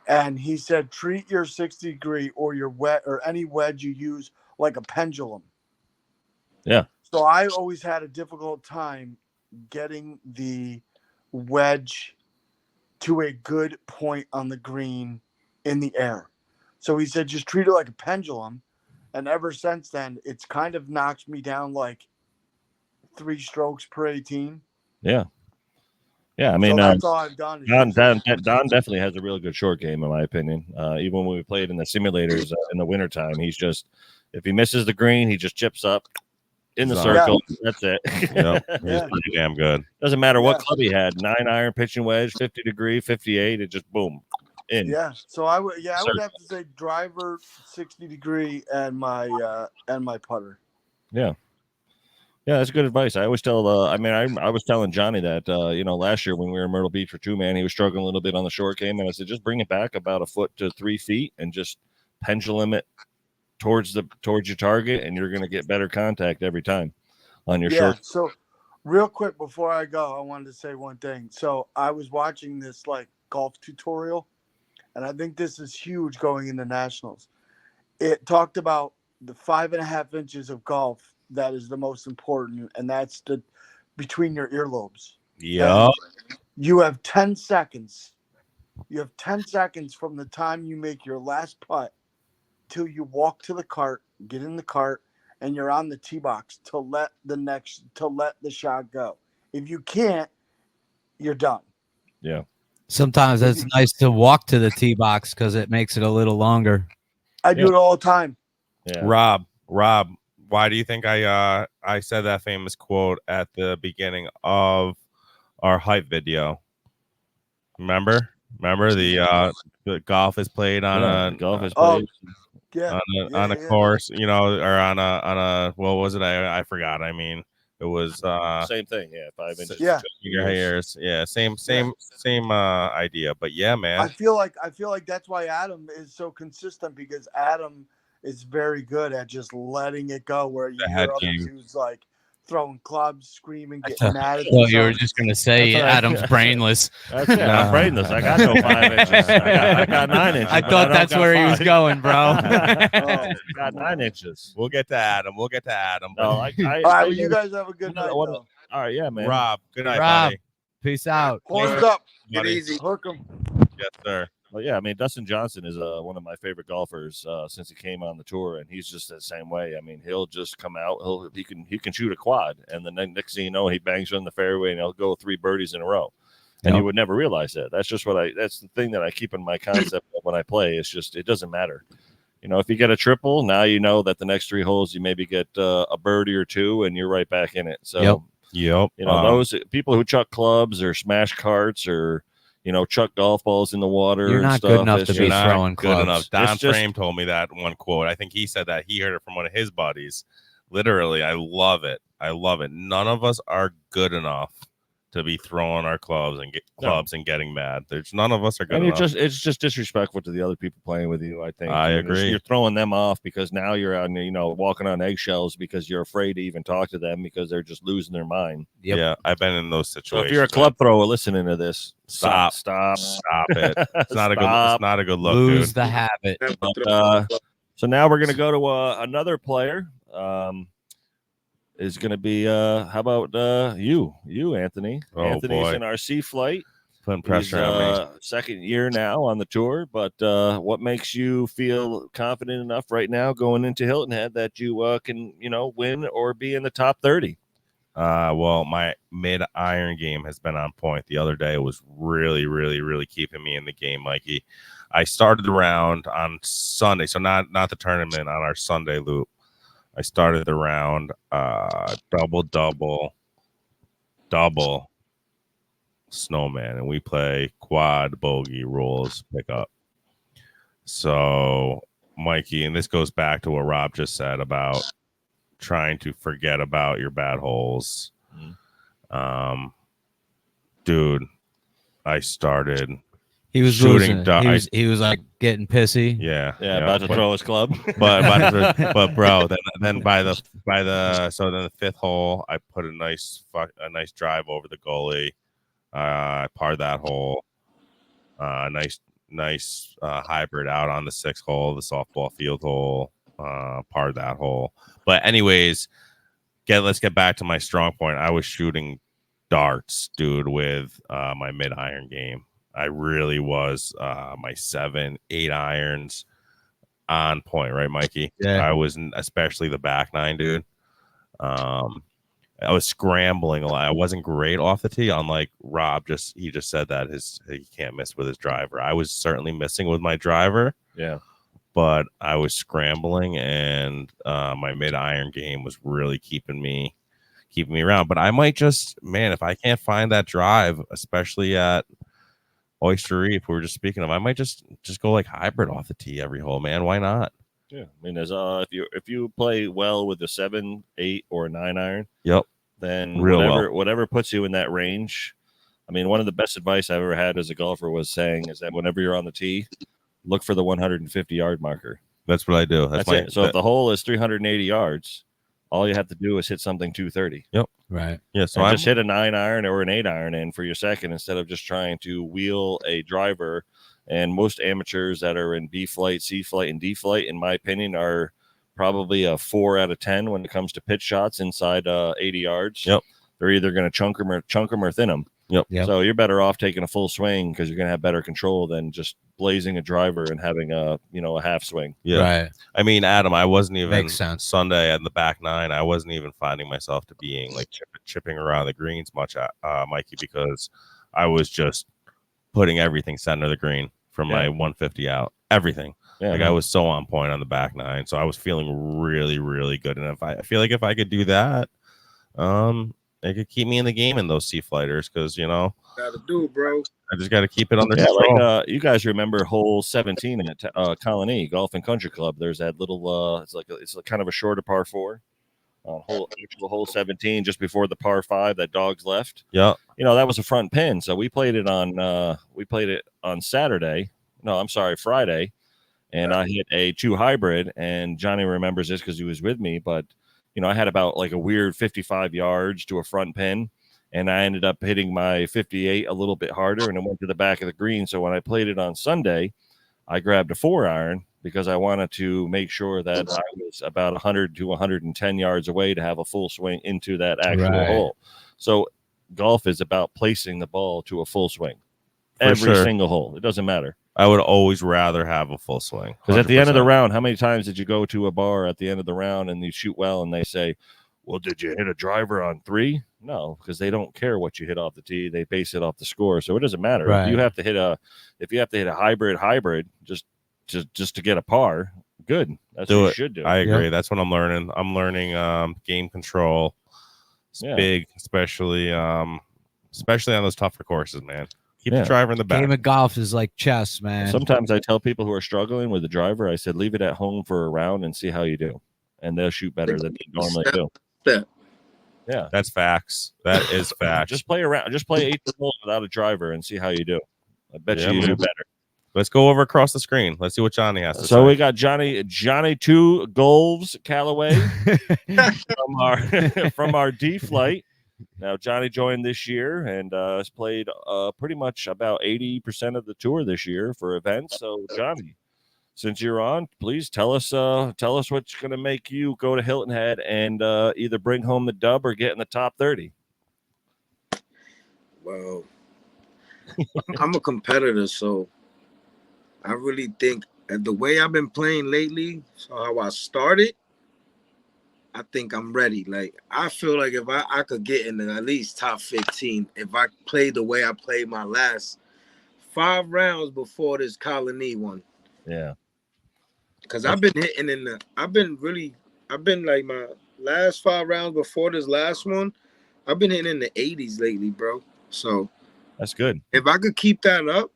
And he said, treat your 60 degree or your or any wedge you use like a pendulum. Yeah. So I always had a difficult time getting the wedge to a good point on the green in the air. So he said, just treat it like a pendulum. And ever since then, it's kind of knocked me down like 3 strokes per 18. Yeah. Yeah, I mean, so that's all I've done. Don definitely has a really good short game, in my opinion. Even when we played in the simulators in the wintertime, he's just, if he misses the green, he just chips up in the circle. Yeah. That's it. He's pretty damn good. Doesn't matter what club he had, 9-iron, pitching wedge, 50 degree, 58, it just boom, in. Yeah, so I would have to say driver, 60 degree, and my putter. Yeah. Yeah, that's good advice. I always tell. I was telling Johnny that last year when we were in Myrtle Beach for 2-man, he was struggling a little bit on the short game, and I said just bring it back about 1 foot to 3 feet and just pendulum it towards your target, and you're going to get better contact every time on your short. So, real quick before I go, I wanted to say one thing. So I was watching this golf tutorial, and I think this is huge going into Nationals. It talked about the 5.5 inches of golf. That is the most important, and that's between your earlobes. Yeah. You have 10 seconds. You have 10 seconds from the time you make your last putt till you walk to the cart, get in the cart, and you're on the tee box to let the shot go. If you can't, you're done. Yeah. Sometimes it's nice to walk to the tee box because it makes it a little longer. I do it all the time. Yeah. Rob, why do you think I said that famous quote at the beginning of our hype video? Remember the golf is played on on a course, or on a what was it? I forgot. I mean, it was same thing. Yeah, 5 inches. Yeah, your hairs. Yeah, same idea. But yeah, man. I feel like that's why Adam is so consistent, because Adam is very good at just letting it go, where you hear other dudes throwing clubs, screaming, getting mad at Well, you were themselves. just gonna say That's what I- Adam's brainless. That's it. I'm brainless. I got no 5 inches. I got 9 inches. I but thought don't that's got where he was 5. going, bro. I got 9 inches. We'll get to Adam. We'll get to Adam. No, All right, well, you guys have a good night, what- though. all right, yeah, man. Rob, good night, Rob. buddy. Peace out. Horns up. Get Buddy. easy. Hook 'em. Yes, sir. Well, yeah, I mean, Dustin Johnson is one of my favorite golfers since he came on the tour, and he's just the same way. I mean, he'll just come out, he can shoot a quad, and the next thing you know, he bangs on the fairway, and he'll go 3 birdies in a row. And you would never realize that. That's just that's the thing that I keep in my concept when I play. It's just, it doesn't matter. You know, if you get a triple, now you know that the next 3 holes you maybe get a birdie or 2, and you're right back in it. So, Yep. you know, those people who chuck clubs or smash carts or, you know, chuck golf balls in the water. You're and not stuff, good enough it's to be just- throwing Good clubs. enough. Don It's just- Frame told me that one quote. I think he said that he heard it from one of his buddies. Literally, I love it. I love it. None of us are good enough to be throwing our clubs and getting mad. There's none of us are good And enough. it's just disrespectful to the other people playing with you. I think I And agree. You're throwing them off because now you're on, you know, walking on eggshells because you're afraid to even talk to them because they're just losing their mind. Yep. Yeah, I've been in those So situations. if you're a club thrower listening to this, stop. Stop it. It's not a good. Stop. It's not a good look, Lose dude. the habit. So now we're gonna go to another player. Is gonna be how about you Anthony? Oh, Anthony's boy. in our C flight. Putting He's pressure on me. second year now on the tour, but what makes you feel confident enough right now going into Hilton Head that you can, you know, win or be in the top 30? Well, my mid iron game has been on point. The other day was really, really, really keeping me in the game, Mikey. I started the round on Sunday, so not the tournament, on our Sunday loop. I started the round double snowman, and we play quad bogey rules pickup. So, Mikey, and this goes back to what Rob just said about trying to forget about your bad holes. Dude, I started He was shooting. losing. He was like getting pissy. Yeah, About to throw his club. but bro, then by the 5th hole, I put a nice drive over the goalie. I parred that hole. Nice hybrid out on the 6th hole, the softball field hole. Parred that hole. But anyways, let's get back to my strong point. I was shooting darts, dude, with my mid iron game. I really was. My 7, 8 irons on point, right, Mikey? Yeah. I was, especially the back 9, dude. I was scrambling a lot. I wasn't great off the tee. Unlike Rob, he just said that he can't miss with his driver. I was certainly missing with my driver. Yeah. But I was scrambling, and my mid iron game was really keeping me around. But I might just, man, if I can't find that drive, especially at Oyster Reef, we were just speaking of, I might just go like hybrid off the tee every hole, man. Why not? Yeah, I mean, there's if you play well with a 7, 8, or a 9 iron, Yep, then Real whatever puts you in that range. I mean, one of the best advice I've ever had as a golfer was saying is that whenever you're on the tee, look for the 150-yard marker. that's what I do. That's it. So if the hole is 380 yards, all you have to do is hit something 230. Right. Yeah, so And I just hit a 9 iron or an 8 iron in for your second instead of just trying to wheel a driver. And most amateurs that are in B flight, C flight, and D flight, in my opinion, are probably a 4 out of 10 when it comes to pitch shots inside 80 yards. Yep. They're either going to chunk them or thin them. Yep. So you're better off taking a full swing because you're going to have better control than just blazing a driver and having a half swing. Yeah. Right. I mean, Adam, I wasn't even Makes sense. Sunday at the back 9. I wasn't even finding myself to being like chipping around the greens much, Mikey, because I was just putting everything center of the green from my 150 out. Everything. Yeah, I was so on point on the back 9, so I was feeling really, really good. And I feel like if I could do that, it could keep me in the game in those sea flighters because Gotta do it, bro. I just got to keep it under Yeah, control. like you guys remember hole 17 at Colonie Golf and Country Club. There's that little it's kind of a shorter par 4. Hole 17 just before the par 5 that dogs left. Yeah. That was a front pin. So we played it on Saturday. No, I'm sorry, Friday. And I hit a 2 hybrid, and Johnny remembers this because he was with me, but I had about like a weird 55 yards to a front pin, and I ended up hitting my 58 a little bit harder, and it went to the back of the green. So when I played it on Sunday, I grabbed a 4-iron because I wanted to make sure that I was about 100 to 110 yards away to have a full swing into that actual hole. So golf is about placing the ball to a full swing. Every single hole. It doesn't matter. I would always rather have a full swing. Because at the end of the round, how many times did you go to a bar at the end of the round and you shoot well and they say, well, did you hit a driver on 3? No, because they don't care what you hit off the tee. They base it off the score. So it doesn't matter. Right. If you have to hit a hybrid just to get a par, good. That's what you should do. I agree. That's what I'm learning. I'm learning game control. It's big, especially on those tougher courses, man. Keep the driver in the back. Game of golf is like chess, man. Sometimes I tell people who are struggling with the driver, I said, leave it at home for a round and see how you do. And they'll shoot better than they normally do. Yeah. That's facts. That is facts. Just play around. Just play 8 holes without a driver and see how you do. I bet you do better. Let's go over across the screen. Let's see what Johnny has to say. So we got Johnny 2 Golfs Callaway from our D flight. Now, Johnny joined this year and has played pretty much about 80% of the tour this year for events. So, Johnny, since you're on, please tell us what's going to make you go to Hilton Head and either bring home the dub or get in the top 30. Well, I'm a competitor, so I really think the way I've been playing lately, so how I started, I think I'm ready. Like, I feel like if I could get in the at least top 15, if I play the way I played my last 5 rounds before this Colonie one. Yeah. Because I've been hitting I've been like my last 5 rounds before this last one, I've been hitting in the 80s lately, bro. So that's good. If I could keep that up,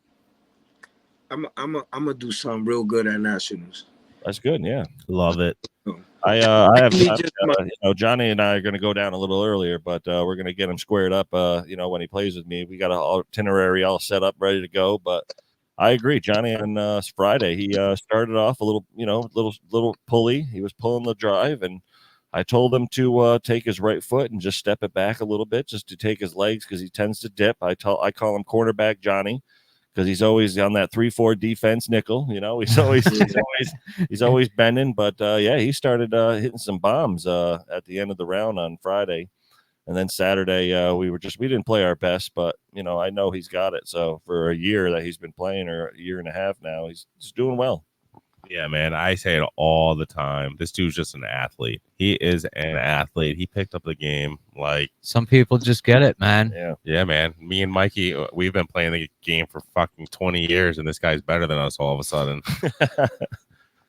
I'm gonna do something real good at Nationals. That's good. Yeah. Love it. I have Johnny and I are going to go down a little earlier, but we're going to get him squared up. When he plays with me, we got an itinerary all set up, ready to go. But I agree, Johnny. On Friday, he started off a little, little pulley. He was pulling the drive, and I told him to take his right foot and just step it back a little bit, just to take his legs because he tends to dip. I call him cornerback Johnny, because he's always on that 3-4 defense nickel. He's always bending. But he started hitting some bombs at the end of the round on Friday, and then Saturday we didn't play our best, but I know he's got it. So for a year that he's been playing, or a year and a half now, he's doing well. Yeah, man, I say it all the time. This dude's just an athlete. He is an athlete. He picked up the game like some people just get it, man. Yeah, man. Me and Mikey, we've been playing the game for fucking 20 years, and this guy's better than us all of a sudden.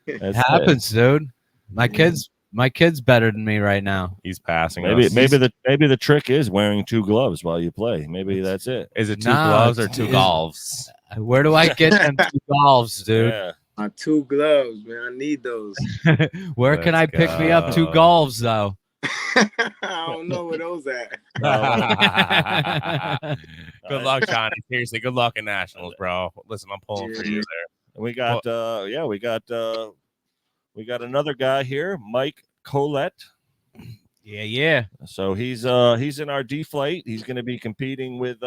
It happens, dude. My kid's better than me right now. He's passing. Maybe the trick is wearing 2 gloves while you play. Maybe that's it. Is it 2 gloves or 2 golfs? Where do I get them 2 golfs, dude? Yeah. My 2 gloves, man. I need those. Where can I pick me up 2 golfs, though? I don't know where those at. Good luck, Johnny. Seriously, good luck in Nationals, bro. Listen, I'm pulling for you there. And we got another guy here, Mike Colette. Yeah. So he's in our D flight. He's going to be competing with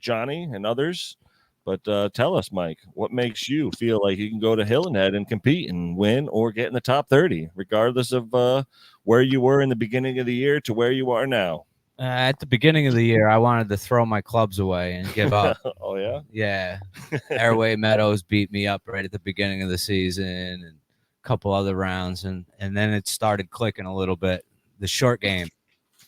Johnny and others. But tell us, Mike, what makes you feel like you can go to Hilton Head and compete and win or get in the top 30, regardless of where you were in the beginning of the year to where you are now? At the beginning of the year, I wanted to throw my clubs away and give up. Oh, yeah? Yeah. Airway Meadows beat me up right at the beginning of the season and a couple other rounds. And then it started clicking a little bit. The short game.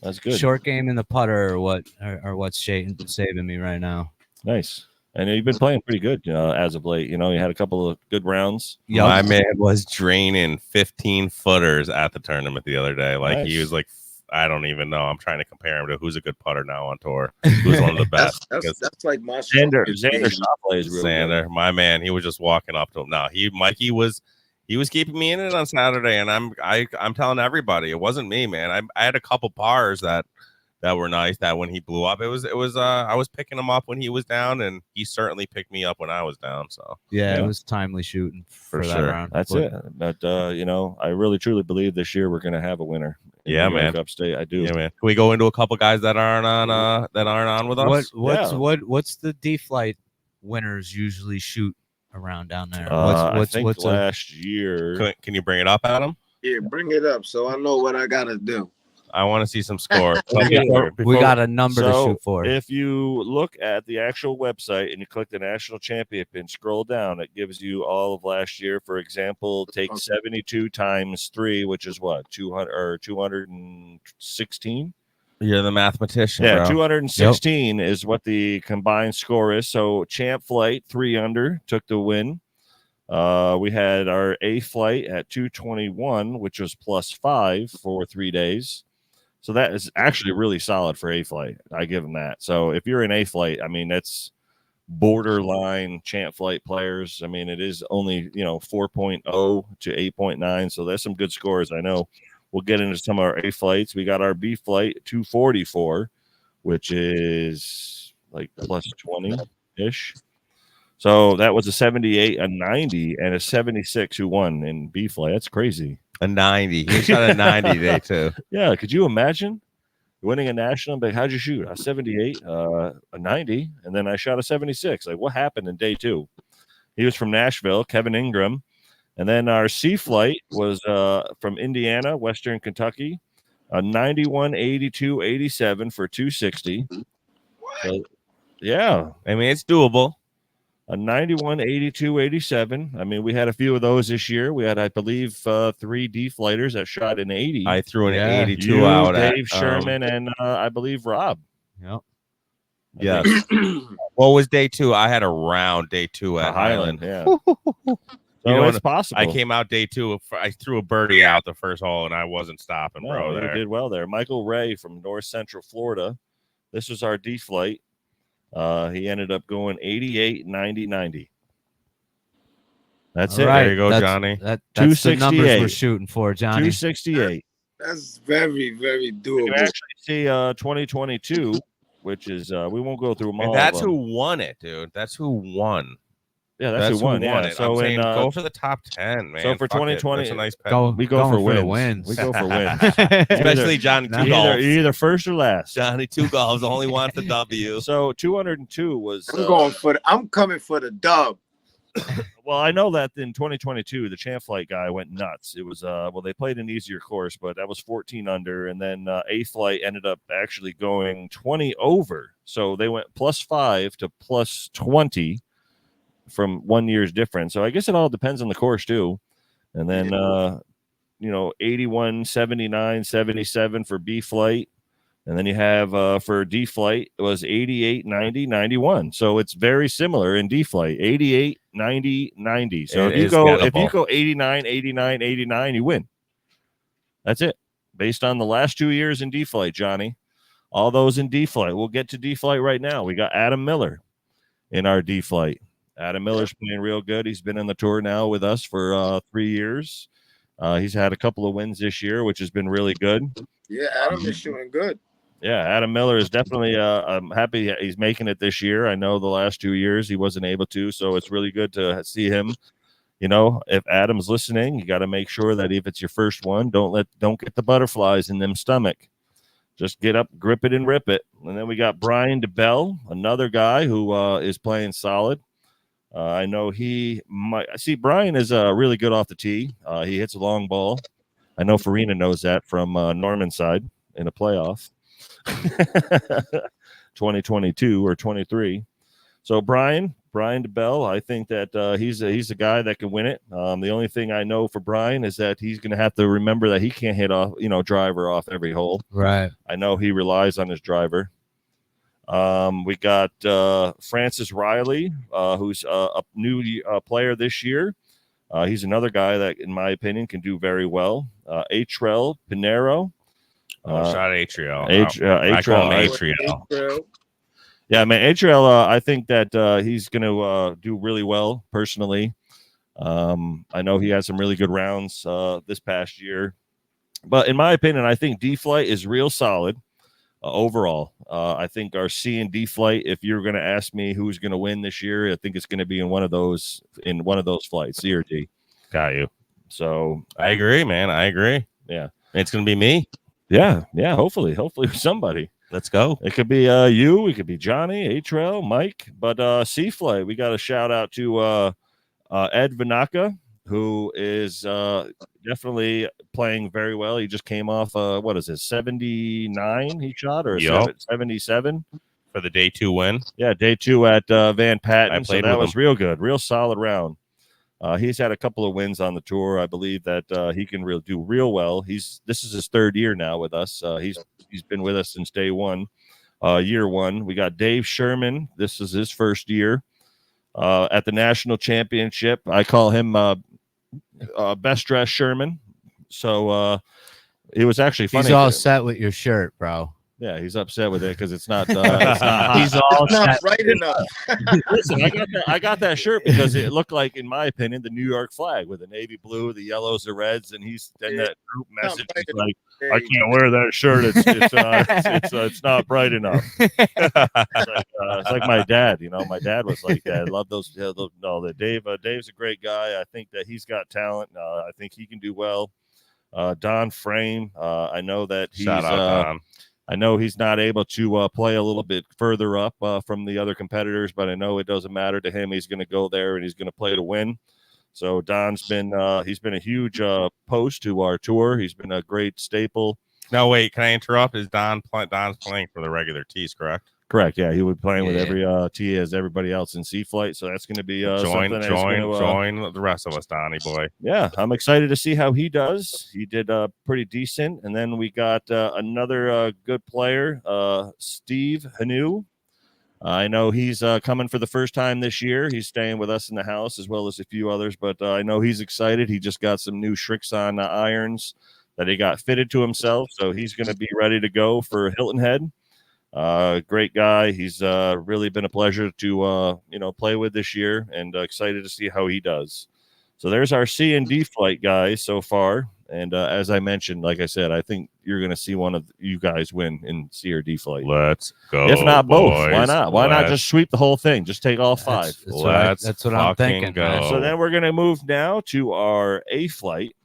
That's good. Short game and the putter are what's saving me right now. Nice. And you've been playing pretty good as of late. You had a couple of good rounds. Yep. My man was draining 15 footers at the tournament the other day. Like, nice. He was like, I don't even know. I'm trying to compare him to who's a good putter now on tour. Who's one of the best? that's like my Xander Schauffele is really Xander, good. my man. He was just walking up to him. No, Mikey was keeping me in it on Saturday, and I'm telling everybody it wasn't me, man. I had a couple pars that were nice. That when he blew up, it was I was picking him up when he was down, and he certainly picked me up when I was down. So yeah. It was timely shooting for that sure. round. That's it. But I really truly believe this year we're going to have a winner. Yeah, New York, man. Upstate. I do. Yeah, man. Can we go into a couple guys that aren't on with us? What's the D flight winners usually shoot around down there? I think last year. Can you bring it up, Adam? Yeah, bring it up so I know what I gotta do. I want to see some scores. We got a number to shoot for. If you look at the actual website and you click the national champion and scroll down, it gives you all of last year. For example, take 72 times 3, which is what, 200 or 216? You're the mathematician. Yeah, bro. 216 is what the combined score is. So Champ Flight 3 under took the win. We had our A flight at 221, which was +5 for 3 days. So that is actually really solid for A flight. I give them that. So if you're in A flight, I mean, that's borderline Champ Flight players. I mean, it is only, 4.0 to 8.9. So there's some good scores. I know we'll get into some of our A flights. We got our B flight 244, which is like +20-ish. So that was a 78, a 90, and a 76 who won in B flight. That's crazy. A 90. He shot a 90 day too. Yeah, could you imagine winning a national? But how'd you shoot? A 78, a 90, and then I shot a 76. Like, what happened in day 2? He was from Nashville, Kevin Ingram. And then our C flight was from Indiana, Western Kentucky, a 91, 82, 87 for 260. So, yeah. I mean, it's doable. A 91, 82, 87. I mean, we had a few of those this year. We had, I believe, 3 D flighters that shot an 80. I threw an 82 out. Dave Sherman, and I believe Rob. Yep. Yeah. What was day 2? I had a round day 2 at Highland. Yeah. So it's possible. I came out day 2. I threw a birdie out the first hole, and I wasn't stopping, bro. You did well there. Michael Ray from North Central Florida. This was our D flight. He ended up going 88, 90, 90. That's it. Right. There you go, Johnny. That's the numbers we're shooting for, Johnny. 268. That's very, very doable. You actually see 2022, which is we won't go through them all. And that's who won it, dude. That's who won. Yeah, that's who won. Yeah. It. So go for the top 10, man. So for 2020, that's a nice we go for wins. We go for wins. Especially Johnny 2 golf. Either first or last. Johnny 2 golfs only wants the W. So 202 was. I'm coming for the dub. Well, I know that in 2022, the Champ Flight guy went nuts. It was they played an easier course, but that was 14 under, and then A Flight ended up actually going 20 over. So they went +5 to +20 from 1 year's difference. So I guess it all depends on the course too. And then 81, 79, 77 for B Flight. And then you have for D Flight, it was 88, 90, 91. So it's very similar in D Flight, 88, 90, 90. So if you go 89, 89, 89, you win. That's it. Based on the last 2 years in D Flight, Johnny. All those in D Flight. We'll get to D Flight right now. We got Adam Miller in our D Flight. Adam Miller's playing real good. He's been on the tour now with us for 3 years. He's had a couple of wins this year, which has been really good. Yeah, Adam is shooting good. Yeah, Adam Miller is definitely I'm happy he's making it this year. I know the last 2 years he wasn't able to, so it's really good to see him. If Adam's listening, you got to make sure that if it's your first one, don't get the butterflies in them stomach. Just get up, grip it, and rip it. And then we got Brian DeBell, another guy who is playing solid. I know Brian is really good off the tee. He hits a long ball. I know Farina knows that from Norman's side in a playoff. 2022 or 23. So Brian DeBell, I think that he's a guy that can win it. The only thing I know for Brian is that he's going to have to remember that he can't hit off, driver off every hole. Right. I know he relies on his driver. We got Francis Riley, who's a new player this year. He's another guy that, in my opinion, can do very well. Atrell Pinero. Shot Atriel. I call him Atriel. Yeah, man, Atriel, I think that he's going to do really well personally. I know he had some really good rounds this past year. But in my opinion, I think D-Flight is real solid overall. I think our C and D-Flight, if you're going to ask me who's going to win this year, I think it's going to be in one of those flights, C or D. Got you. So I agree, man. I agree. Yeah. It's going to be me. Yeah. Hopefully somebody. Let's go. It could be you. It could be Johnny, H-Trail, Mike. But Seaflight, we got a shout out to Ed Vanaka, who is definitely playing very well. He just came off what is it, 79 he shot, or Yup. 77 For the day 2 win. Yeah, day 2 at Van Patten. I So played that with was him. real good, real solid round. He's had a couple of wins on the tour. I believe that he can do real well. This is his 3rd year now with us. He's been with us since day 1, year 1. We got Dave Sherman. This is his 1st year at the national championship. I call him best dressed Sherman. So it was actually funny. He's all set with your shirt, bro. Yeah, he's upset with it because it's not. It's not hot. He's all Not set. bright enough. Listen, I got that shirt because it looked like, in my opinion, the New York flag with the navy blue, the yellows, the reds, and that group message is like, I can't wear that shirt. It's not bright enough. It's like my dad. My dad was like that. I love those. Dave's a great guy. I think that he's got talent. I think he can do well. Don Frame. I know that he's. Shout out, Don. I know he's not able to play a little bit further up from the other competitors, but I know it doesn't matter to him. He's going to go there and he's going to play to win. So Don's been he's been a huge post to our tour. He's been a great staple. No, wait, can I interrupt? Is Don's playing for the regular tees, correct? Correct. Yeah, he would be playing with every tee as everybody else in Seaflight. So that's going to be join the rest of us, Donnie boy. Yeah, I'm excited to see how he does. He did pretty decent. And then we got another good player, Steve Hanu. I know he's coming for the first time this year. He's staying with us in the house as well as a few others, but I know he's excited. He just got some new Shrixon irons that he got fitted to himself, so he's going to be ready to go for Hilton Head. Great guy. He's really been a pleasure to play with this year, and excited to see how he does. So there's our C and D flight guys so far. And as I mentioned, like I said, I think you're going to see one of you guys win in C or D flight. Let's go. If not both, boys. why not? Why not just sweep the whole thing? Just take all 5. That's what I'm thinking. Go. So then we're going to move now to our A flight.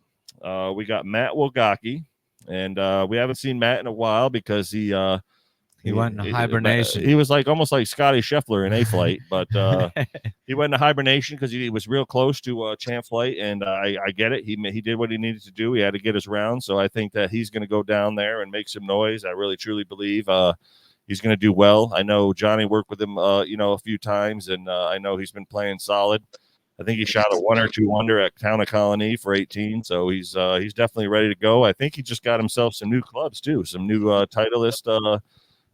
We got Matt Wogaki, and we haven't seen Matt in a while because he went into hibernation. He was almost like Scotty Scheffler in A flight, but he went into hibernation because he was real close to champ flight, and I get it. He did what he needed to do. He had to get his round, so I think that he's going to go down there and make some noise. I really truly believe he's going to do well. I know Johnny worked with him, a few times, and I know he's been playing solid. I think he shot a 1 or 2 under at Town of Colonie for 18, so he's definitely ready to go. I think he just got himself some new clubs too, some new Titleist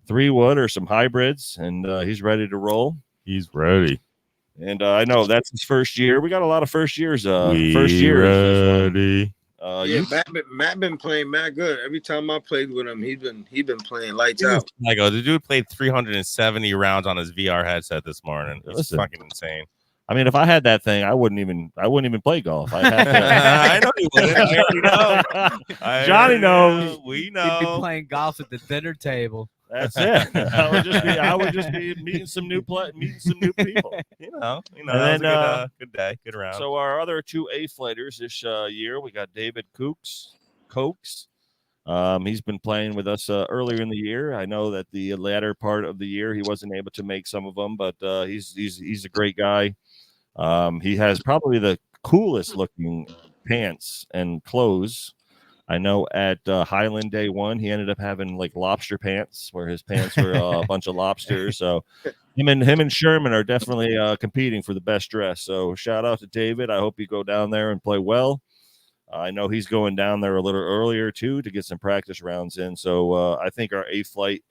3-wood or some hybrids, and he's ready to roll. He's ready. And I know that's his first year. We got a lot of first years. Ready. Matt been playing mad good. Every time I played with him, he been playing lights out. The dude played 370 rounds on his VR headset this morning. It's fucking insane. I mean, if I had that thing, I wouldn't even play golf. I know you wouldn't. Johnny knows. We know. He'd be playing golf at the dinner table. That's it. I would just be meeting some new people. And then, good day, good round. So our other 2 A flighters this year, we got David Cokes. He's been playing with us earlier in the year. I know that the latter part of the year he wasn't able to make some of them, but he's a great guy. He has probably the coolest looking pants and clothes. I know at Highland Day 1, he ended up having like lobster pants, where his pants were a bunch of lobsters. So him and Sherman are definitely competing for the best dress. So shout out to David. I hope you go down there and play well. I know he's going down there a little earlier too to get some practice rounds in. So I think our A flight,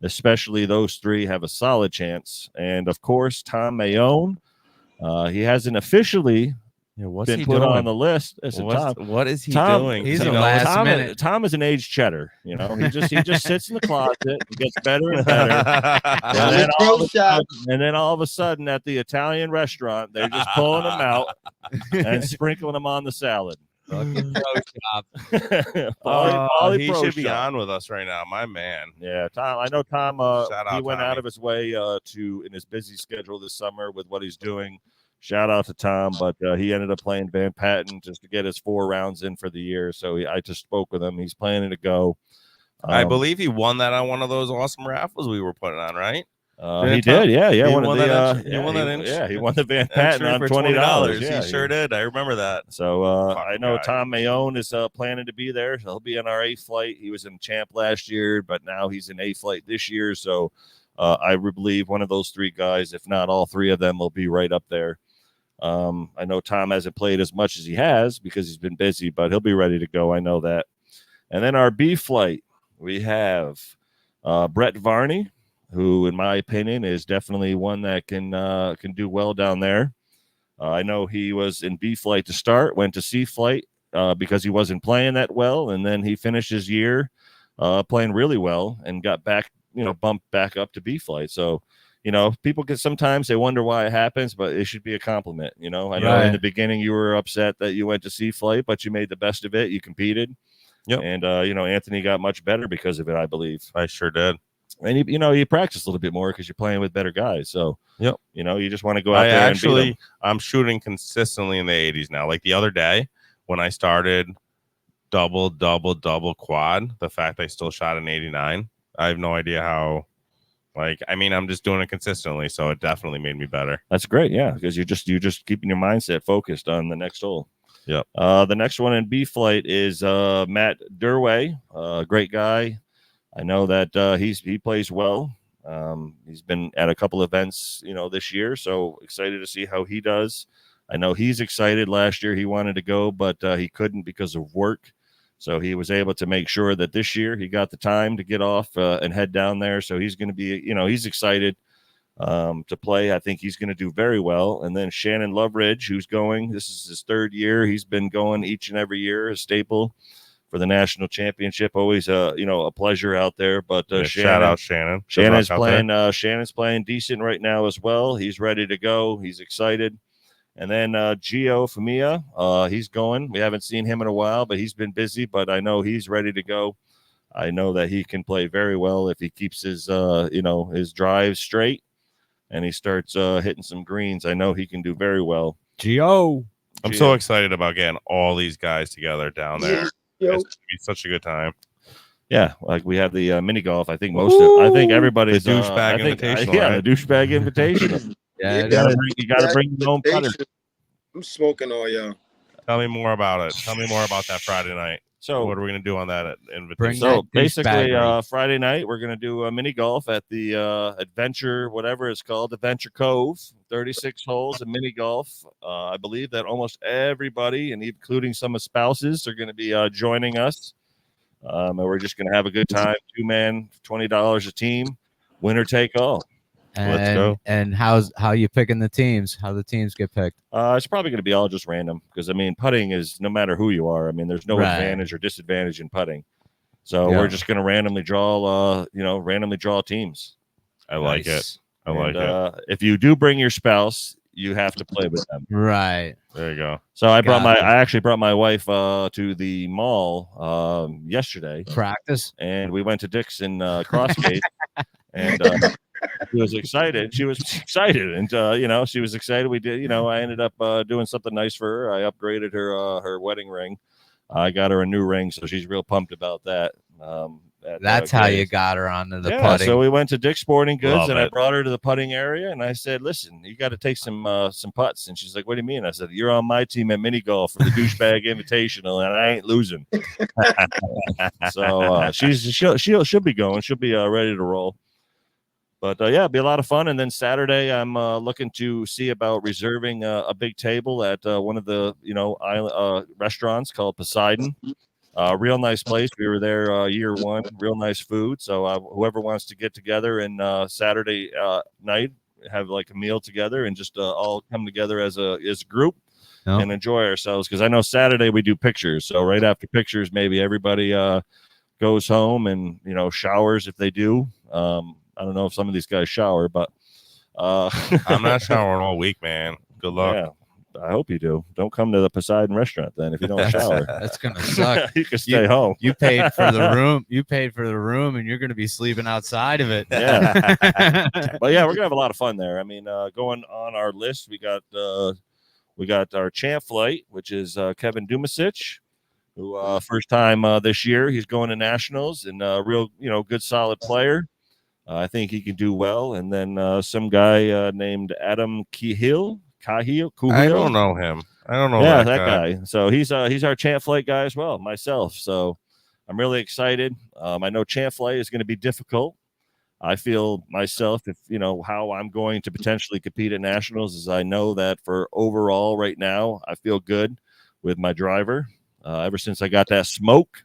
especially those 3, have a solid chance. And of course, Tom Mayone. He hasn't officially been put on the list. Listen, what is he Tom, doing? He's a last minute. Tom is an aged cheddar. He just sits in the closet and gets better and better. and then all of a sudden at the Italian restaurant, they're just pulling him out and sprinkling him on the salad. He should be on with us right now, my man. Yeah, Tom. I know Tom. He went Tommy. out of his way in his busy schedule this summer with what he's doing. Shout out to Tom, but he ended up playing Van Patten just to get his 4 rounds in for the year. So I just spoke with him. He's planning to go. I believe he won that on one of those awesome raffles we were putting on, right? He did, yeah. He One won of the, that inch- he yeah, won that inch- yeah, he won the Van Patten on for $20. Yeah, he sure did. I remember that. So I know guy. Tom Mayone is planning to be there. So he'll be on our A flight. He was in champ last year, but now he's in A flight this year. So I believe one of those three guys, if not all three of them, will be right up there. I know Tom hasn't played as much as he has because he's been busy, but he'll be ready to go. I know that. And then our B flight, we have Brett Varney, who, in my opinion, is definitely one that can do well down there. I know he was in B flight to start, went to C flight because he wasn't playing that well, and then he finished his year playing really well and got back, bumped back up to B flight. So, people can sometimes they wonder why it happens, but it should be a compliment. I know in the beginning you were upset that you went to C flight, but you made the best of it. You competed. Yep. And Anthony got much better because of it, I believe. I sure did. And you practice a little bit more because you're playing with better guys. So yep. You just want to go out there and beat them. I'm shooting consistently in the 80s now. Like the other day when I started double quad, the fact I still shot an 89, I have no idea how. I'm just doing it consistently, so it definitely made me better. That's great, yeah, because you're just keeping your mindset focused on the next hole. Yep. The next one in B flight is Matt Durway, great guy. I know that he plays well. He's been at a couple events, this year, so excited to see how he does. I know he's excited. Last year he wanted to go, but he couldn't because of work. So he was able to make sure that this year he got the time to get off and head down there. So he's going to be, he's excited to play. I think he's going to do very well. And then Shannon Loveridge, who's going, this is his third year. He's been going each and every year, a staple for the national championship. Always a pleasure out there. But shout out Shannon. Shannon's playing decent right now as well. He's ready to go. He's excited. And then Gio Famia, he's going. We haven't seen him in a while, but he's been busy. But I know he's ready to go. I know that he can play very well if he keeps his his drive straight and he starts hitting some greens. I know he can do very well. Gio. I'm so excited about getting all these guys together down there. It's going to be such a good time. Yeah, like we have the mini golf. I think I think everybody's the douchebag invitational. Yeah, the douchebag invitational. Yeah, you gotta bring your own putter. I'm smoking all y'all. Tell me more about it. Tell me more about that Friday night. So what are we gonna do on that invitation? So basically, Friday night we're gonna do a mini golf at the Adventure, whatever it's called, Adventure Cove, 36 holes of mini golf. I believe that almost everybody, and including some spouses, are gonna be joining us. And we're just gonna have a good time. 2-man, $20 a team, winner take all. Let's go. And how you picking the teams? How the teams get picked? It's probably going to be all just random because putting is no matter who you are. There's no advantage or disadvantage in putting. So we're just going to randomly draw teams. I like it. I like it. If you do bring your spouse, you have to play with them. Right. There you go. So I actually brought my wife to the mall yesterday. Practice. And we went to Dick's in Crossgate and she was excited. And she was excited. We did. I ended up doing something nice for her. I upgraded her wedding ring. I got her a new ring, so she's real pumped about that. That's how you got her onto the putting. So we went to Dick's Sporting Goods, I brought her to the putting area, and I said, "Listen, you got to take some putts." And she's like, "What do you mean?" I said, "You're on my team at mini golf for the douchebag invitational, and I ain't losing." So she'll be going. She'll be ready to roll. But it'll be a lot of fun. And then Saturday, I'm looking to see about reserving a big table at one of the restaurants called Poseidon. Real nice place. We were there year one. Real nice food. So whoever wants to get together and Saturday night have like a meal together and just all come together as a group and enjoy ourselves. Because I know Saturday we do pictures. So right after pictures, maybe everybody goes home and showers if they do. I don't know if some of these guys shower, but I'm not showering all week, man. Good luck. Yeah, I hope you do. Don't come to the Poseidon restaurant then if you don't shower. That's gonna suck. You can stay home. You paid for the room. You paid for the room, and you're gonna be sleeping outside of it. Yeah. But yeah, we're gonna have a lot of fun there. Going on our list, we got our champ flight, which is Kevin Dumasic. who first time this year. He's going to nationals and real, good solid player. I think he can do well. And then some guy named Adam Cahill. I don't know him. I don't know. Yeah, that guy. So he's our Champ Flight guy as well, myself. So I'm really excited. I know Champ Flight is going to be difficult. I feel myself, if how I'm going to potentially compete at nationals, is I know that for overall right now, I feel good with my driver. Ever since I got that smoke.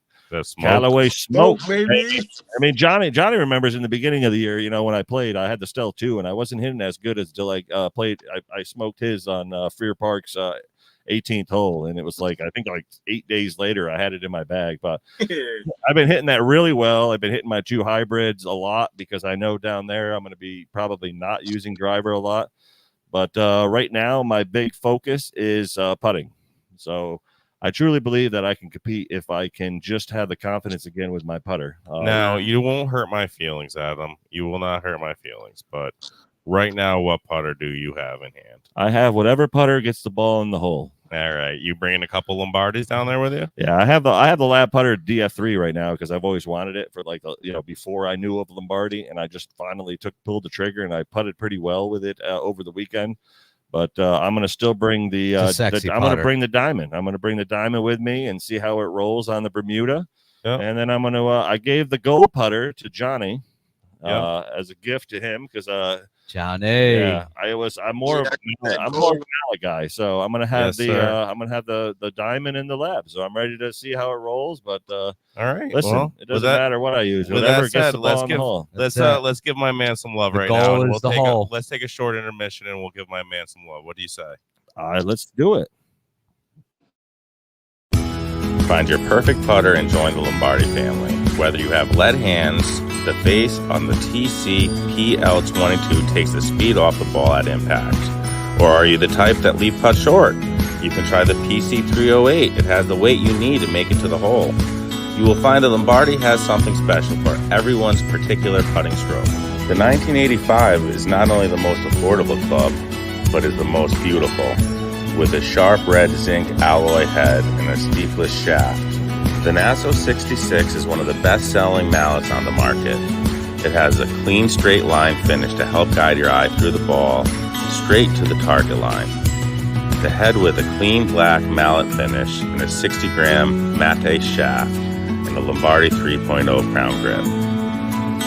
Callaway smoke, baby. I mean, Johnny remembers in the beginning of the year, when I played, I had the Stealth 2, and I wasn't hitting as good as till I played. I smoked his on Freer Park's 18th hole, and it was I think 8 days later, I had it in my bag. But I've been hitting that really well. I've been hitting my 2 hybrids a lot because I know down there I'm going to be probably not using driver a lot. But right now, my big focus is putting. So I truly believe that I can compete if I can just have the confidence again with my putter. Now, you won't hurt my feelings, Adam. You will not hurt my feelings. But right now, what putter do you have in hand? I have whatever putter gets the ball in the hole. All right. You bringing a couple Lombardis down there with you? Yeah, I have the lab putter DF3 right now because I've always wanted it for before I knew of Lombardi, and I just finally pulled the trigger and I putted pretty well with it over the weekend. But I'm going to still bring the I'm going to bring the diamond. I'm going to bring the diamond with me and see how it rolls on the Bermuda. Yep. And then I'm going to I gave the gold putter to Johnny as a gift to him because Johnny. Yeah, I'm more of a mallet guy, so I'm gonna have the diamond in the lab. So I'm ready to see how it rolls. But all right, listen, it doesn't matter what I use. Whatever gets the ball in the hole. Let's give my man some love right now. And let's take a short intermission and we'll give my man some love. What do you say? All right, let's do it. Find your perfect putter and join the Lombardi family. Whether you have lead hands, the face on the TC PL22 takes the speed off the ball at impact. Or are you the type that leave putt short? You can try the PC308. It has the weight you need to make it to the hole. You will find that Lombardi has something special for everyone's particular putting stroke. The 1985 is not only the most affordable club, but is the most beautiful. With a sharp red zinc alloy head and a steepless shaft. The Nassau 66 is one of the best-selling mallets on the market. It has a clean straight line finish to help guide your eye through the ball, straight to the target line. The head with a clean black mallet finish and a 60-gram mate shaft and a Lombardi 3.0 crown grip.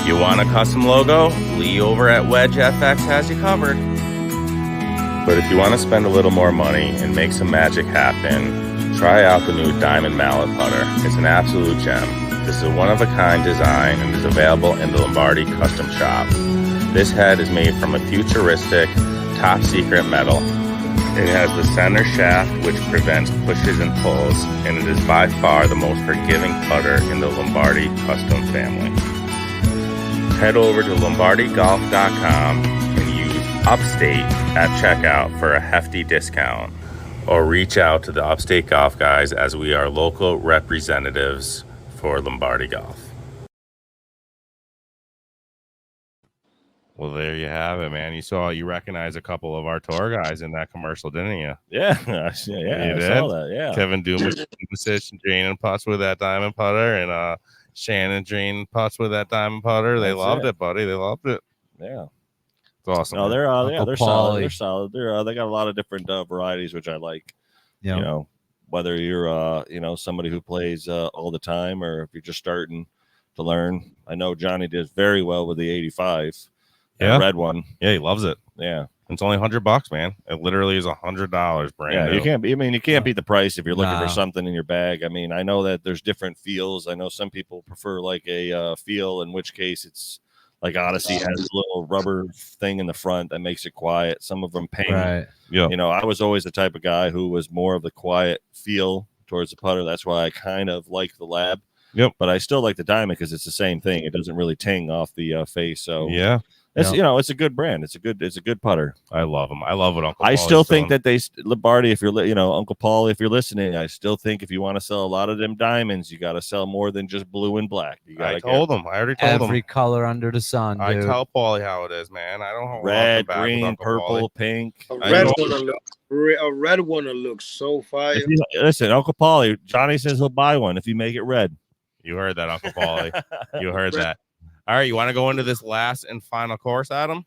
You want a custom logo? Lee over at Wedge FX has you covered. But if you want to spend a little more money and make some magic happen, try out the new Diamond Mallet Putter. It's an absolute gem. This is a one-of-a-kind design and is available in the Lombardi Custom Shop. This head is made from a futuristic, top-secret metal. It has the center shaft which prevents pushes and pulls, and it is by far the most forgiving putter in the Lombardi Custom family. Head over to lombardigolf.com and use Upstate at checkout for a hefty discount, or reach out to the Upstate Golf Guys as we are local representatives for Lombardi Golf. Well, there you have it, man. You recognized a couple of our tour guys in that commercial, didn't you? Yeah, I saw that. Yeah, Kevin Dumas draining putts with that diamond putter, and Shannon draining putts with that diamond putter. They loved it, buddy. They loved it. Yeah. It's awesome. No, they're solid. They're solid. They got a lot of different varieties, which I like. Yeah. You know, whether you're somebody who plays all the time, or if you're just starting to learn. I know Johnny did very well with the 85. Yeah, red one. Yeah, he loves it. Yeah, it's only $100, man. It literally is $100 brand new. You can't. You can't beat the price if you're looking for something in your bag. I mean, I know that there's different feels. I know some people prefer like a feel, in which case it's. Like Odyssey has a little rubber thing in the front that makes it quiet. Some of them paint. Right. Yeah. You know, I was always the type of guy who was more of the quiet feel towards the putter. That's why I kind of like the lab. Yep. But I still like the diamond because it's the same thing. It doesn't really ting off the face. So yeah. It's it's a good brand. It's a good putter. I love them. I love what Uncle. I Paulie's still think doing. that Lombardi, if you're Uncle Paul, if you're listening, I still think if you want to sell a lot of them diamonds, you got to sell more than just blue and black. You got I told him. I already told Every him. color under the sun, dude. I tell Paulie how it is, man. I don't hold red, back with green, Uncle purple, Paulie. pink. A red one will look so fire. Listen, Uncle Paulie, Johnny says he'll buy one if you make it red. You heard that, Uncle Paulie. You heard that. All right, you want to go into this last and final course, Adam?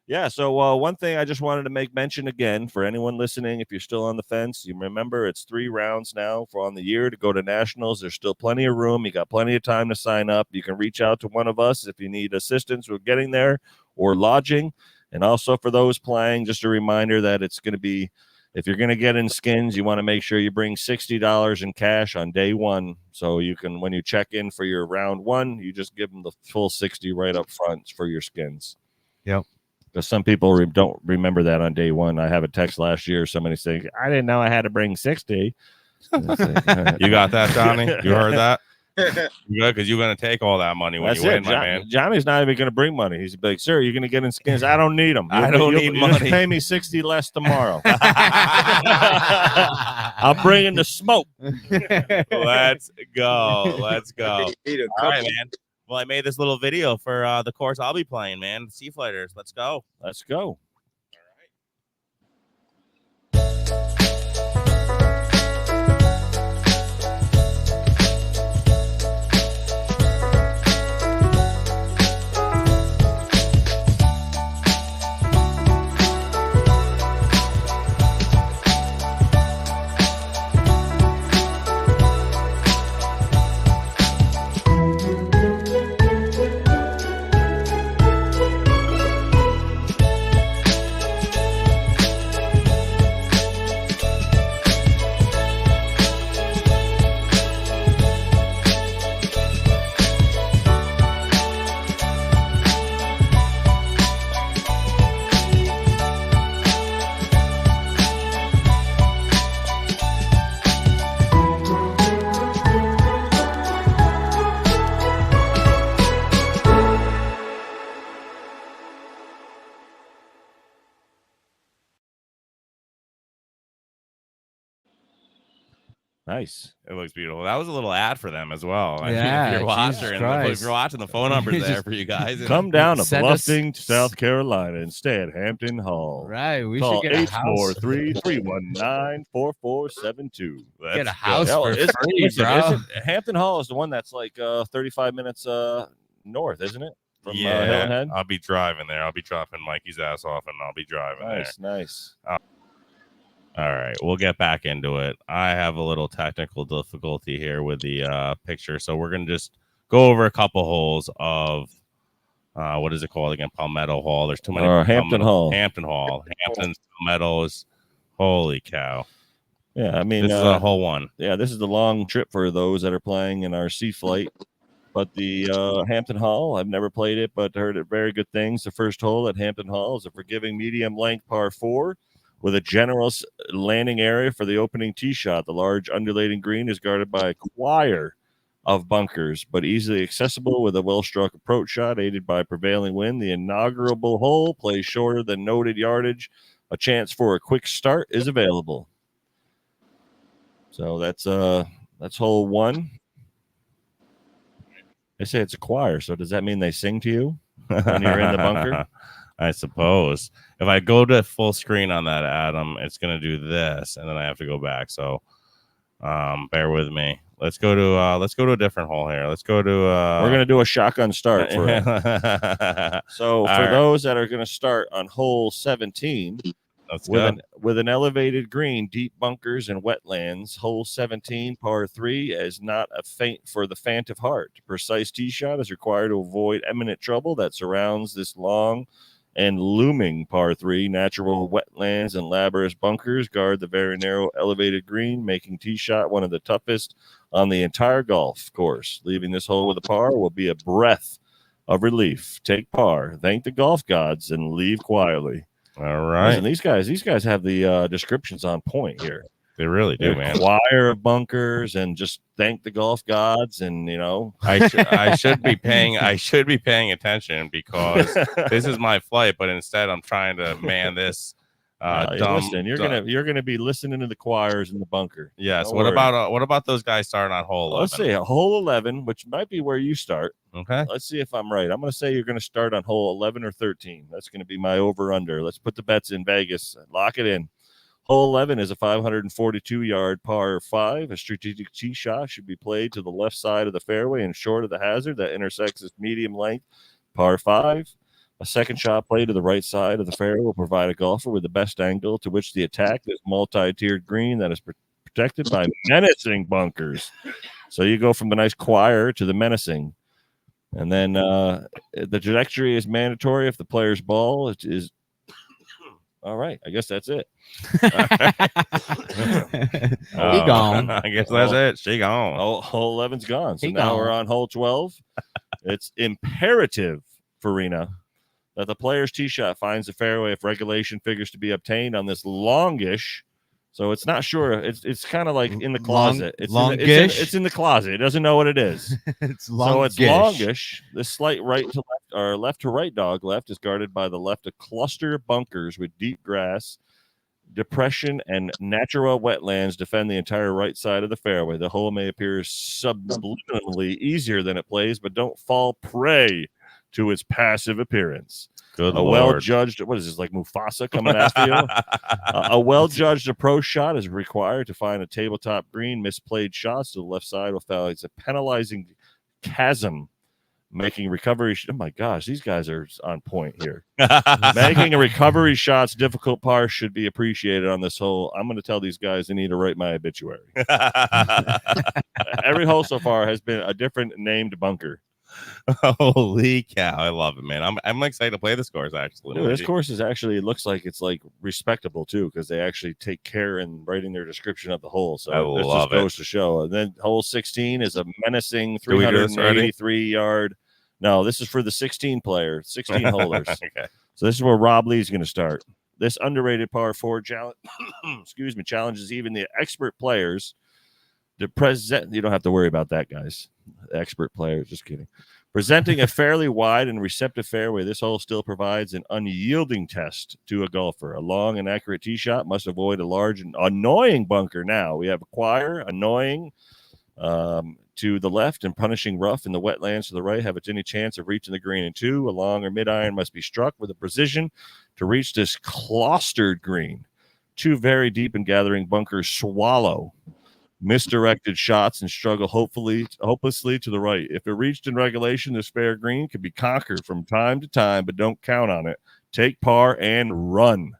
Yeah, so one thing I just wanted to make mention again for anyone listening, if you're still on the fence, you remember it's 3 rounds now on the year to go to nationals. There's still plenty of room. You got plenty of time to sign up. You can reach out to one of us if you need assistance with getting there or lodging. And also for those playing, just a reminder that it's going to be, if you're going to get in skins, you want to make sure you bring $60 in cash on day 1. So you can, when you check in for your round 1, you just give them the full 60 right up front for your skins. Yep. Because some people don't remember that on day 1. I have a text last year. Somebody saying, I didn't know I had to bring 60. You got that, Johnny? You heard that? Yeah, because you're going to take all that money when That's you win, it. my man. Johnny's not even going to bring money. He's like, sir, you're going to get in skins. I don't need them. I don't need you'll just money. pay me 60 less tomorrow. I'm bringing the smoke. Let's go. Let's go. All Need a right, man. Well, I made this little video for the course I'll be playing, man. Sea Flighters. Let's go. Let's go. Nice. It looks beautiful. That was a little ad for them as well. I Yeah, mean, if Jesus Christ. you're watching, the phone number's there for you guys. Come down to Send us- Bluffing, South Carolina, and stay at Hampton Hall. Right. We Call should get a house. 843-319-4472. Get a house Yeah, for it's- free, listen, bro. Hampton Hall is the one that's like 35 minutes north, isn't it? From Yeah, Hilton Head? I'll be driving there. I'll be dropping Mikey's ass off, and I'll be driving Nice. All right, we'll get back into it. I have a little technical difficulty here with the picture, so we're gonna just go over a couple holes of what is it called again? Palmetto Hall. There's too many. Hampton Hall. Hampton's Palmetto's. Holy cow! Yeah, I mean, This is a whole one. yeah, this is the long trip for those that are playing in our sea flight. But the Hampton Hall, I've never played it, but heard very good things. The first hole at Hampton Hall is a forgiving medium length par 4 with a generous landing area for the opening tee shot. The large undulating green is guarded by a choir of bunkers, but easily accessible with a well-struck approach shot aided by prevailing wind. The inaugural hole plays shorter than noted yardage. A chance for a quick start is available. So that's hole 1. They say it's a choir, so does that mean they sing to you when you're in the bunker? I suppose. If I go to full screen on that, Adam, it's gonna do this, and then I have to go back. So, bear with me. Let's go to a different hole here. Let's go to. We're gonna do a shotgun start for it. So for those that are gonna start on hole 17. With an elevated green, deep bunkers and wetlands, hole 17, par 3, is not a feint for the faint of heart. Precise tee shot is required to avoid imminent trouble that surrounds this long and looming par 3. Natural wetlands and laborious bunkers guard the very narrow elevated green, making tee shot one of the toughest on the entire golf course. Leaving this hole with a par will be a breath of relief. Take par, thank the golf gods, and leave quietly. All right. Listen, these guys have the descriptions on point here. They really do, man. Choir of bunkers, and just thank the golf gods. And I should be paying attention because this is my flight, but instead I'm trying to man this. Listen, you're gonna be listening to the choirs in the bunker. Yes. Don't What worry. about those guys starting on hole 11? Let's see, hole 11, which might be where you start. Okay. Let's see if I'm right. I'm going to say you're going to start on hole 11 or 13. That's going to be my over/under. Let's put the bets in Vegas. Lock it in. Hole 11 is a 542-yard par 5. A strategic tee shot should be played to the left side of the fairway and short of the hazard that intersects this medium length par 5. A second shot played to the right side of the fairway will provide a golfer with the best angle to which the attack this multi-tiered green that is protected by menacing bunkers. So you go from the nice choir to the menacing. And then the trajectory is mandatory if the player's ball is all right. I guess that's it. He gone. I guess that's it. She gone. Hole 11's gone. So He now gone. we're on hole 12. It's imperative, Farina, that the player's tee shot finds the fairway if regulation figures to be obtained on this longish. So it's not sure. It's kind of like in the closet. It's in the closet. It doesn't know what it is. It's longish. So it's longish. The slight right to left or left to right dog left is guarded by the left of cluster bunkers with deep grass, depression, and natural wetlands defend the entire right side of the fairway. The hole may appear subliminally easier than it plays, but don't fall prey to its passive appearance. Good a Lord. Well-judged, what is this, like Mufasa coming after you? A well-judged approach shot is required to find a tabletop green. Misplayed shots to the left side will foul. It's a penalizing chasm, making recovery. Oh my gosh, these guys are on point here. Making a recovery shots difficult par should be appreciated on this hole. I'm going to tell these guys they need to write my obituary. Every hole so far has been a different named bunker. Holy cow! I love it, man. I'm excited to play this course. Actually, dude, this course is actually, it looks like it's like respectable too, because they actually take care in writing their description of the hole. So this just goes to show. And then hole 16 is a menacing 383-yard. No, this is for the 16 player, 16 holders. Okay. So this is where Rob Lee's going to start. This underrated par 4 challenge, challenges even the expert players. You don't have to worry about that, guys. Expert players, just kidding. Presenting a fairly wide and receptive fairway, this hole still provides an unyielding test to a golfer. A long and accurate tee shot must avoid a large and annoying bunker. Now we have a choir, annoying to the left, and punishing rough in the wetlands to the right. Have it any chance of reaching the green? And 2, a long or mid iron must be struck with a precision to reach this clustered green. 2 very deep and gathering bunkers swallow misdirected shots and struggle hopelessly to the right. If it reached in regulation, this fair green could be conquered from time to time, but don't count on it. Take par and run.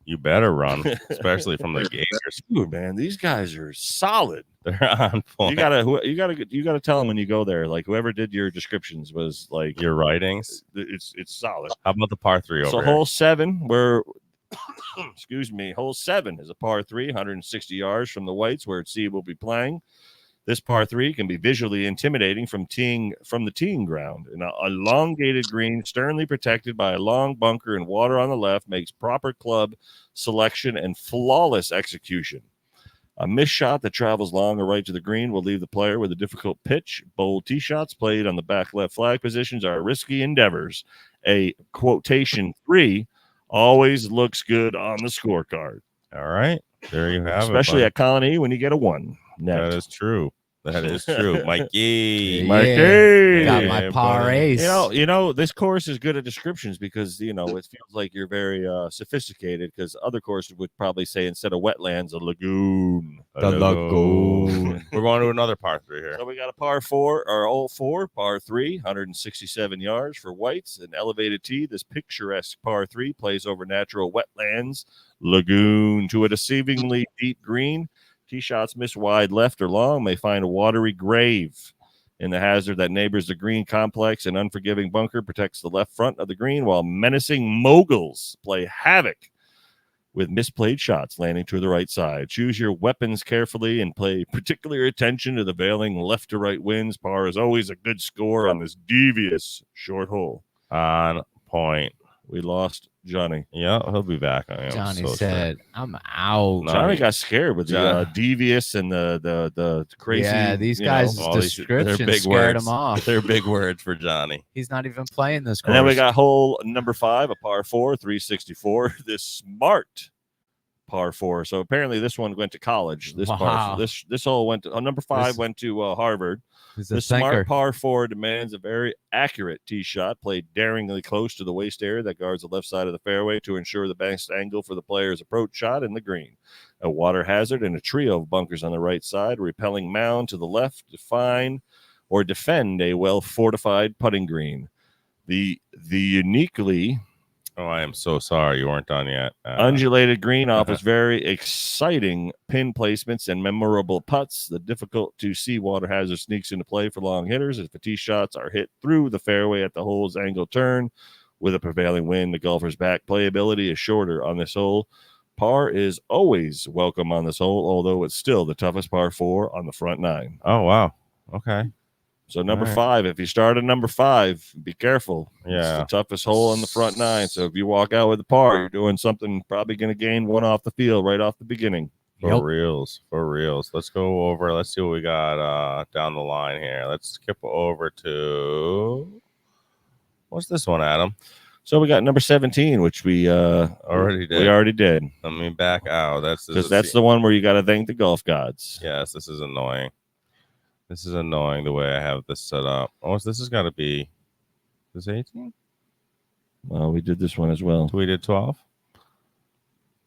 You better run, especially from the Gators. Dude, man, these guys are solid. They're on point. You gotta tell them when you go there. Like whoever did your descriptions was like your writings. It's solid. How about the par 3 over So here? hole 7, where hole 7 is a par 3, 160 yards from the whites where C will be playing. This par 3 can be visually intimidating from the teeing ground. An elongated green, sternly protected by a long bunker and water on the left, makes proper club selection and flawless execution. A missed shot that travels long or right to the green will leave the player with a difficult pitch. Bold tee shots played on the back left flag positions are risky endeavors. A quotation 3 always looks good on the scorecard. All right. There you have Especially it. Especially at Colonie when you get a 1. That is true. That is true. Mikey. Yeah. Mikey. Got my par ace. You know, this course is good at descriptions because, it feels like you're very sophisticated, because other courses would probably say instead of wetlands, a lagoon. The lagoon. We're going to another par 3 here. So we got a par 4, or hole 4, par 3, 167 yards for whites, an elevated tee. This picturesque par 3 plays over natural wetlands, lagoon to a deceivingly deep green. Tee shots missed wide left or long may find a watery grave in the hazard that neighbors the green complex. An unforgiving bunker protects the left front of the green, while menacing moguls play havoc with misplayed shots landing to the right side. Choose your weapons carefully and pay particular attention to the veiling left to right winds. Par is always a good score on this devious short hole. On point. We lost Johnny. Yeah, he'll be back. I am Johnny so said, "I'm out." No, Johnny he- got scared with the John- devious and the crazy. Yeah, these you guys' know. all these- description they're big scared words. him off. They're big words for Johnny. He's not even playing this course. And then we got hole number 5, a par 4, 364. This smart par 4. So apparently this one went to college. This Wow. this hole went to number 5 This- went to Harvard. He's a The thinker. smart par 4 demands a very accurate tee shot, played daringly close to the waist area that guards the left side of the fairway to ensure the best angle for the player's approach shot in the green. A water hazard and a trio of bunkers on the right side, a repelling mound to the left, defend a well-fortified putting green. The uniquely Oh, I am so sorry you weren't done yet. undulated green offers very exciting pin placements and memorable putts. The difficult to see water hazard sneaks into play for long hitters if the tee shots are hit through the fairway at the hole's angle turn. With a prevailing wind, the golfer's back playability is shorter on this hole. Par is always welcome on this hole, although it's still the toughest par 4 on the front 9. Oh, wow. Okay. So number All right. 5, if you start at number 5, be careful. Yeah. It's the toughest hole on the front 9. So if you walk out with a par, you're doing something probably going to gain one off the field right off the beginning. For Yep. reals. For reals. Let's go over. Let's see what we got down the line here. Let's skip over to what's this one, Adam? So we got number 17, which we Already did. We already did. Let me back out. Because that's the one where you got to thank the golf gods. Yes, this is annoying. This is annoying the way I have this set up. Oh, this has got to be this 18? Well, we did this one as well. We did 12?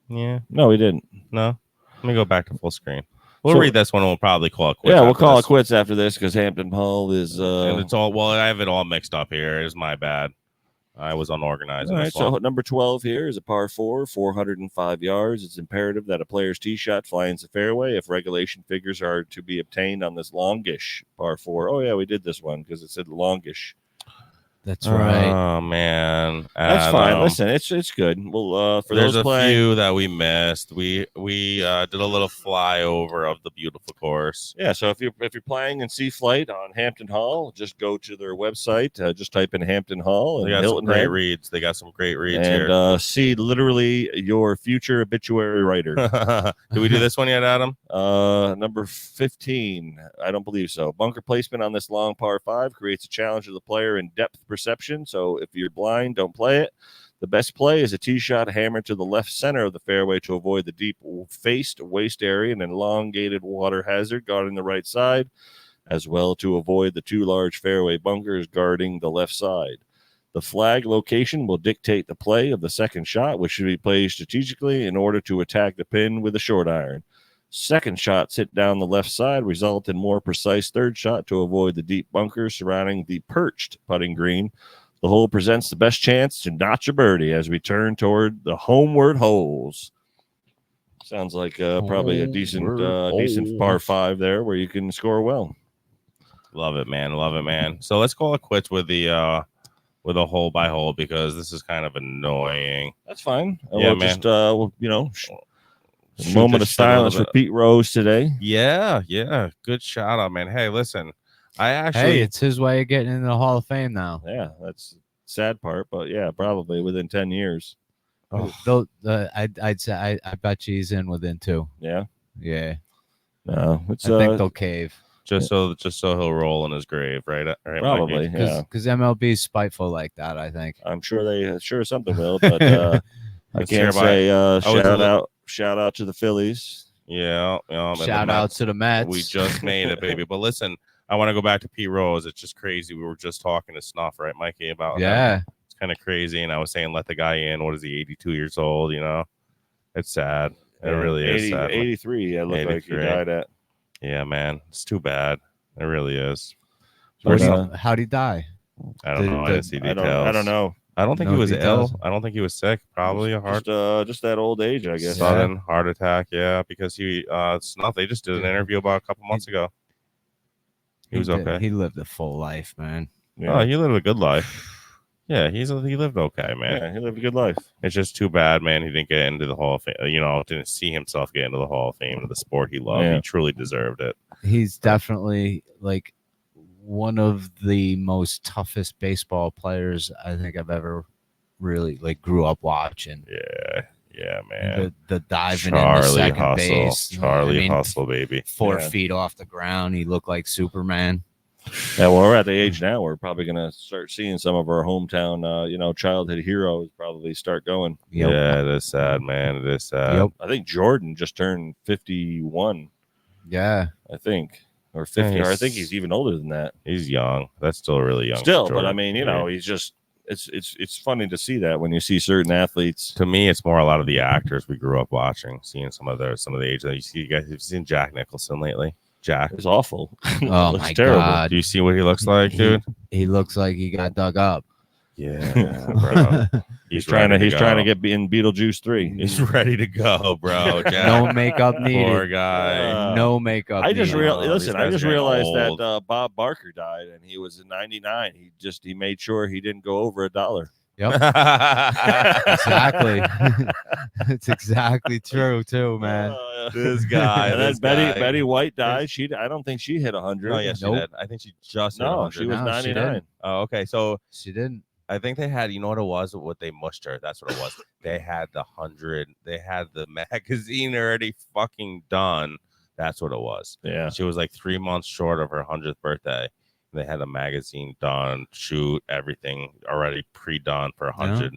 Yeah. No, we didn't. No. Let me go back to full screen. We'll So- read this one and we'll probably call it quits. Yeah, we'll after call it this. quits after this because Hampton Hall is. And it's all well, I have it all mixed up here. It's my bad. I was unorganized. All in right, this so one. number 12 here is a par 4, 405 yards. It's imperative that a player's tee shot fly into fairway if regulation figures are to be obtained on this longish par 4. Oh, yeah, we did this one because it said longish. That's right. Oh man, That's fine. Adam. Listen, it's good. Well, for There's those a playing, few that we missed. We did a little flyover of the beautiful course. yeah. So if you're playing in Sea Flight on Hampton Hall, just go to their website. Just type in Hampton Hall They and got some Hilton great Head, reads. They got some great reads and see literally your future obituary writer. here. Did we do this one yet, Adam? Number 15, I don't believe so. Bunker placement on this long par 5 creates a challenge to the player in depth perception. So if you're blind, don't play it. The best play is a tee shot hammered to the left center of the fairway to avoid the deep faced waist area and an elongated water hazard guarding the right side, as well to avoid the 2 large fairway bunkers guarding the left side. The flag location will dictate the play of the second shot, which should be played strategically in order to attack the pin with a short iron. Second shots hit down the left side result in more precise third shot to avoid the deep bunkers surrounding the perched putting green. The hole presents the best chance to notch a birdie as we turn toward the homeward holes. Sounds like probably a decent par 5 there where you can score well. Love it, man. Love it, man. So let's call it quits with the hole by hole because this is kind of annoying. That's fine. Yeah, We'll man. just a Shoot moment the of shit a little silence for bit. Pete Rose today. Yeah. Good shout out, man. Hey, listen, I actually Hey, it's his way of getting into the Hall of Fame now. Yeah, that's the sad part, but yeah, probably within 10 years. Oh. I'd say I bet you he's in within 2. Yeah. Yeah, No, it's I think they'll cave just so he'll roll in his grave, right? Right, probably. Mikey? Yeah. because MLB is spiteful like that. I think. I'm sure something will, but I Let's hear can't about say was shout out to the Phillies. Yeah. And the Shout out Mets. to the Mets. We just made it, baby. But listen, I want to go back to Pete Rose. It's just crazy. We were just talking to Snuff, right, Mikey, about him. Yeah. It's kind of crazy. And I was saying, let the guy in. What is he, 82 years old? You know, it's sad. It really is sad. 83. I look like he 83. died at. Yeah, man. It's too bad. It really is. But, How'd he die? I don't know. I didn't see I details. don't know. I don't think No he was details. ill. I don't think he was sick. Probably a heart Just that old age, I guess. sudden heart attack. Yeah, because he Snuff. They just did an interview about a couple months ago. He was did- okay. He lived a full life, man. Oh, he lived a good life. Yeah, he lived okay, man. Yeah, he lived a good life. It's just too bad, man. He didn't get into the Hall of Fame. You know, didn't see himself get into the Hall of Fame of the sport he loved. Yeah. He truly deserved it. He's definitely like one of the most toughest baseball players I think I've ever really like grew up watching. Yeah, man. The diving in the second Hustle. base. Charlie Hustle, baby. 4 feet off the ground. He looked like Superman. Yeah, well, we're at the age now. We're probably going to start seeing some of our hometown, childhood heroes probably start going. Yep. Yeah, it is sad, man. It is sad. Yep. I think Jordan just turned 51. Yeah. I think, or 50, or I think he's even older than that. He's young. That's still really young. Still, but I mean, he's just. It's funny to see that when you see certain athletes. To me, it's more a lot of the actors we grew up watching, seeing some of the age that you see. You guys have seen Jack Nicholson lately? Jack is awful. Oh my terrible. God! Do you see what he looks like, dude? He looks like he got dug up. Yeah, bro. He's trying to get in Beetlejuice 3. He's ready to go, bro. Jack. No makeup needed. Poor guy. No makeup. I just realized old. that Bob Barker died and he was 99. He made sure he didn't go over $1. Yep. Exactly. It's exactly true too, man. This guy. And then Betty White died. I don't think she hit 100. Oh yeah, she did. I think she just hit 100. She was 99. Oh, okay. So she didn't. I think they had, you know what it was? What they mushed her. That's what it was. They had the 100. They had the magazine already fucking done. That's what it was. Yeah. She was like 3 months short of her 100th birthday. They had a magazine done, shoot, everything already pre-done for 100,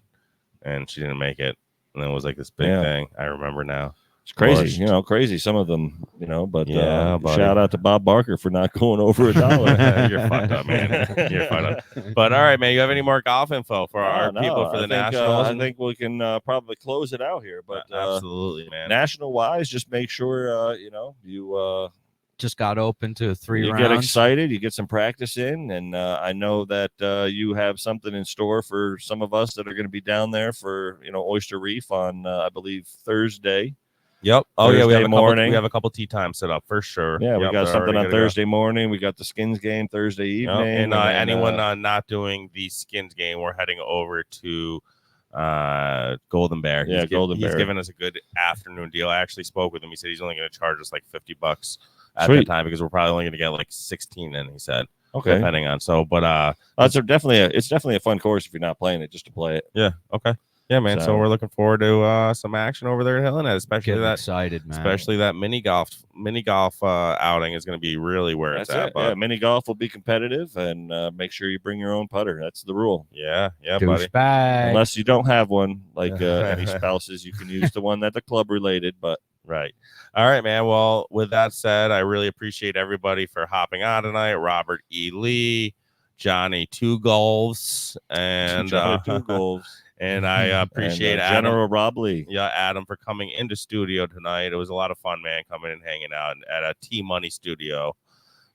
and she didn't make it. And it was like this big thing. I remember now. It's crazy, crazy. Some of them, but shout out to Bob Barker for not going over $1. You're fucked up, man. You're fucked up. But all right, man, you have any more golf info for our people for the Nationals? I think we can probably close it out here. But absolutely, man. National wise, just make sure you just got open to 3 rounds. You get excited, you get some practice in, and I know that you have something in store for some of us that are going to be down there for Oyster Reef on I believe Thursday. Yep. Oh yeah, we have a couple tee times set up for sure. Yeah, we got something on Thursday morning. We got the Skins game Thursday evening. And anyone not doing the Skins game, we're heading over to Golden Bear. He's given us a good afternoon deal. I actually spoke with him. He said he's only going to charge us like $50 at that time because we're probably only going to get like 16 in. He said, okay, depending on it's definitely a fun course if you're not playing it, just to play it. Yeah. Okay. Yeah, man. So we're looking forward to some action over there at Hilton Head, especially excited, man. Especially that mini golf outing is going to be really where it's at. Yeah, mini golf will be competitive, and make sure you bring your own putter. That's the rule. Yeah, buddy. Unless you don't have one, like any spouses, you can use the one that the club related. But right. All right, man. Well, with that said, I really appreciate everybody for hopping on tonight. Robert E. Lee, Johnny Two Golfs, and Two Golfs. And I appreciate Adam, General Rob Lee. Yeah, Adam, for coming into studio tonight. It was a lot of fun, man, coming and hanging out at a T-Money studio.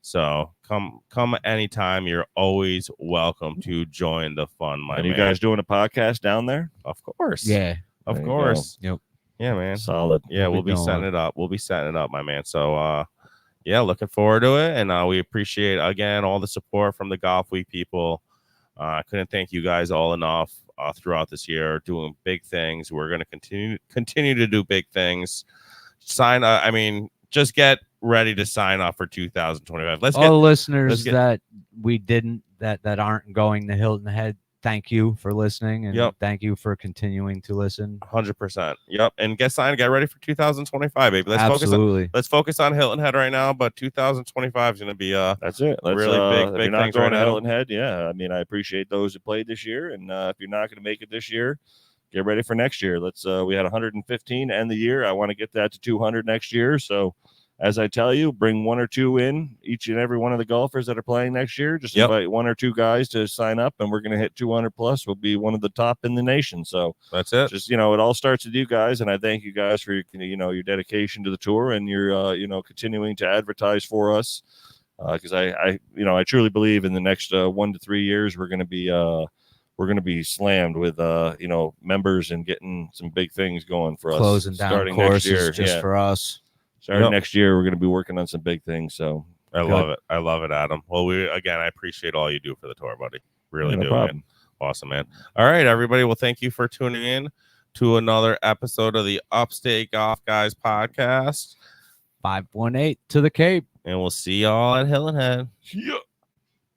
So come anytime. You're always welcome to join the fun, my man. You guys doing a podcast down there? Of course. Yeah. Of course. Yep. Yeah, man. Solid. Yeah, we'll be setting it up. We'll be setting it up, my man. So, yeah, looking forward to it. And we appreciate, again, all the support from the Golfweek people. I couldn't thank you guys all enough. Throughout this year, doing big things. We're going to continue to do big things. Just get ready to sign up for 2025. All the listeners that aren't going to Hilton Head, thank you for listening, and thank you for continuing to listen. 100%. Yep. And get ready for 2025, baby. Let's focus on Hilton Head right now, but 2025 is going to be that's it. Really big if you're not things going right to now. Hilton Head, yeah. I mean, I appreciate those who played this year, and if you're not going to make it this year, get ready for next year. We had 115 end the year. I want to get that to 200 next year. So, as I tell you, bring 1 or 2 in, each and every one of the golfers that are playing next year. Just invite 1 or 2 guys to sign up, and we're going to hit 200 plus. We'll be one of the top in the nation. So that's it. Just, it all starts with you guys, and I thank you guys for your dedication to the tour and your continuing to advertise for us. Because I truly believe in the next 1 to 3 years we're going to be slammed with members and getting some big things going for us. Closing down starting courses next year, just for us. Starting next year, we're going to be working on some big things. So I love it. I love it, Adam. Well, I appreciate all you do for the tour, buddy. Really do. Man. Awesome, man. All right, everybody. Well, thank you for tuning in to another episode of the Upstate Golf Guys podcast. 518 to the Cape. And we'll see y'all at Hilton Head. Yeah.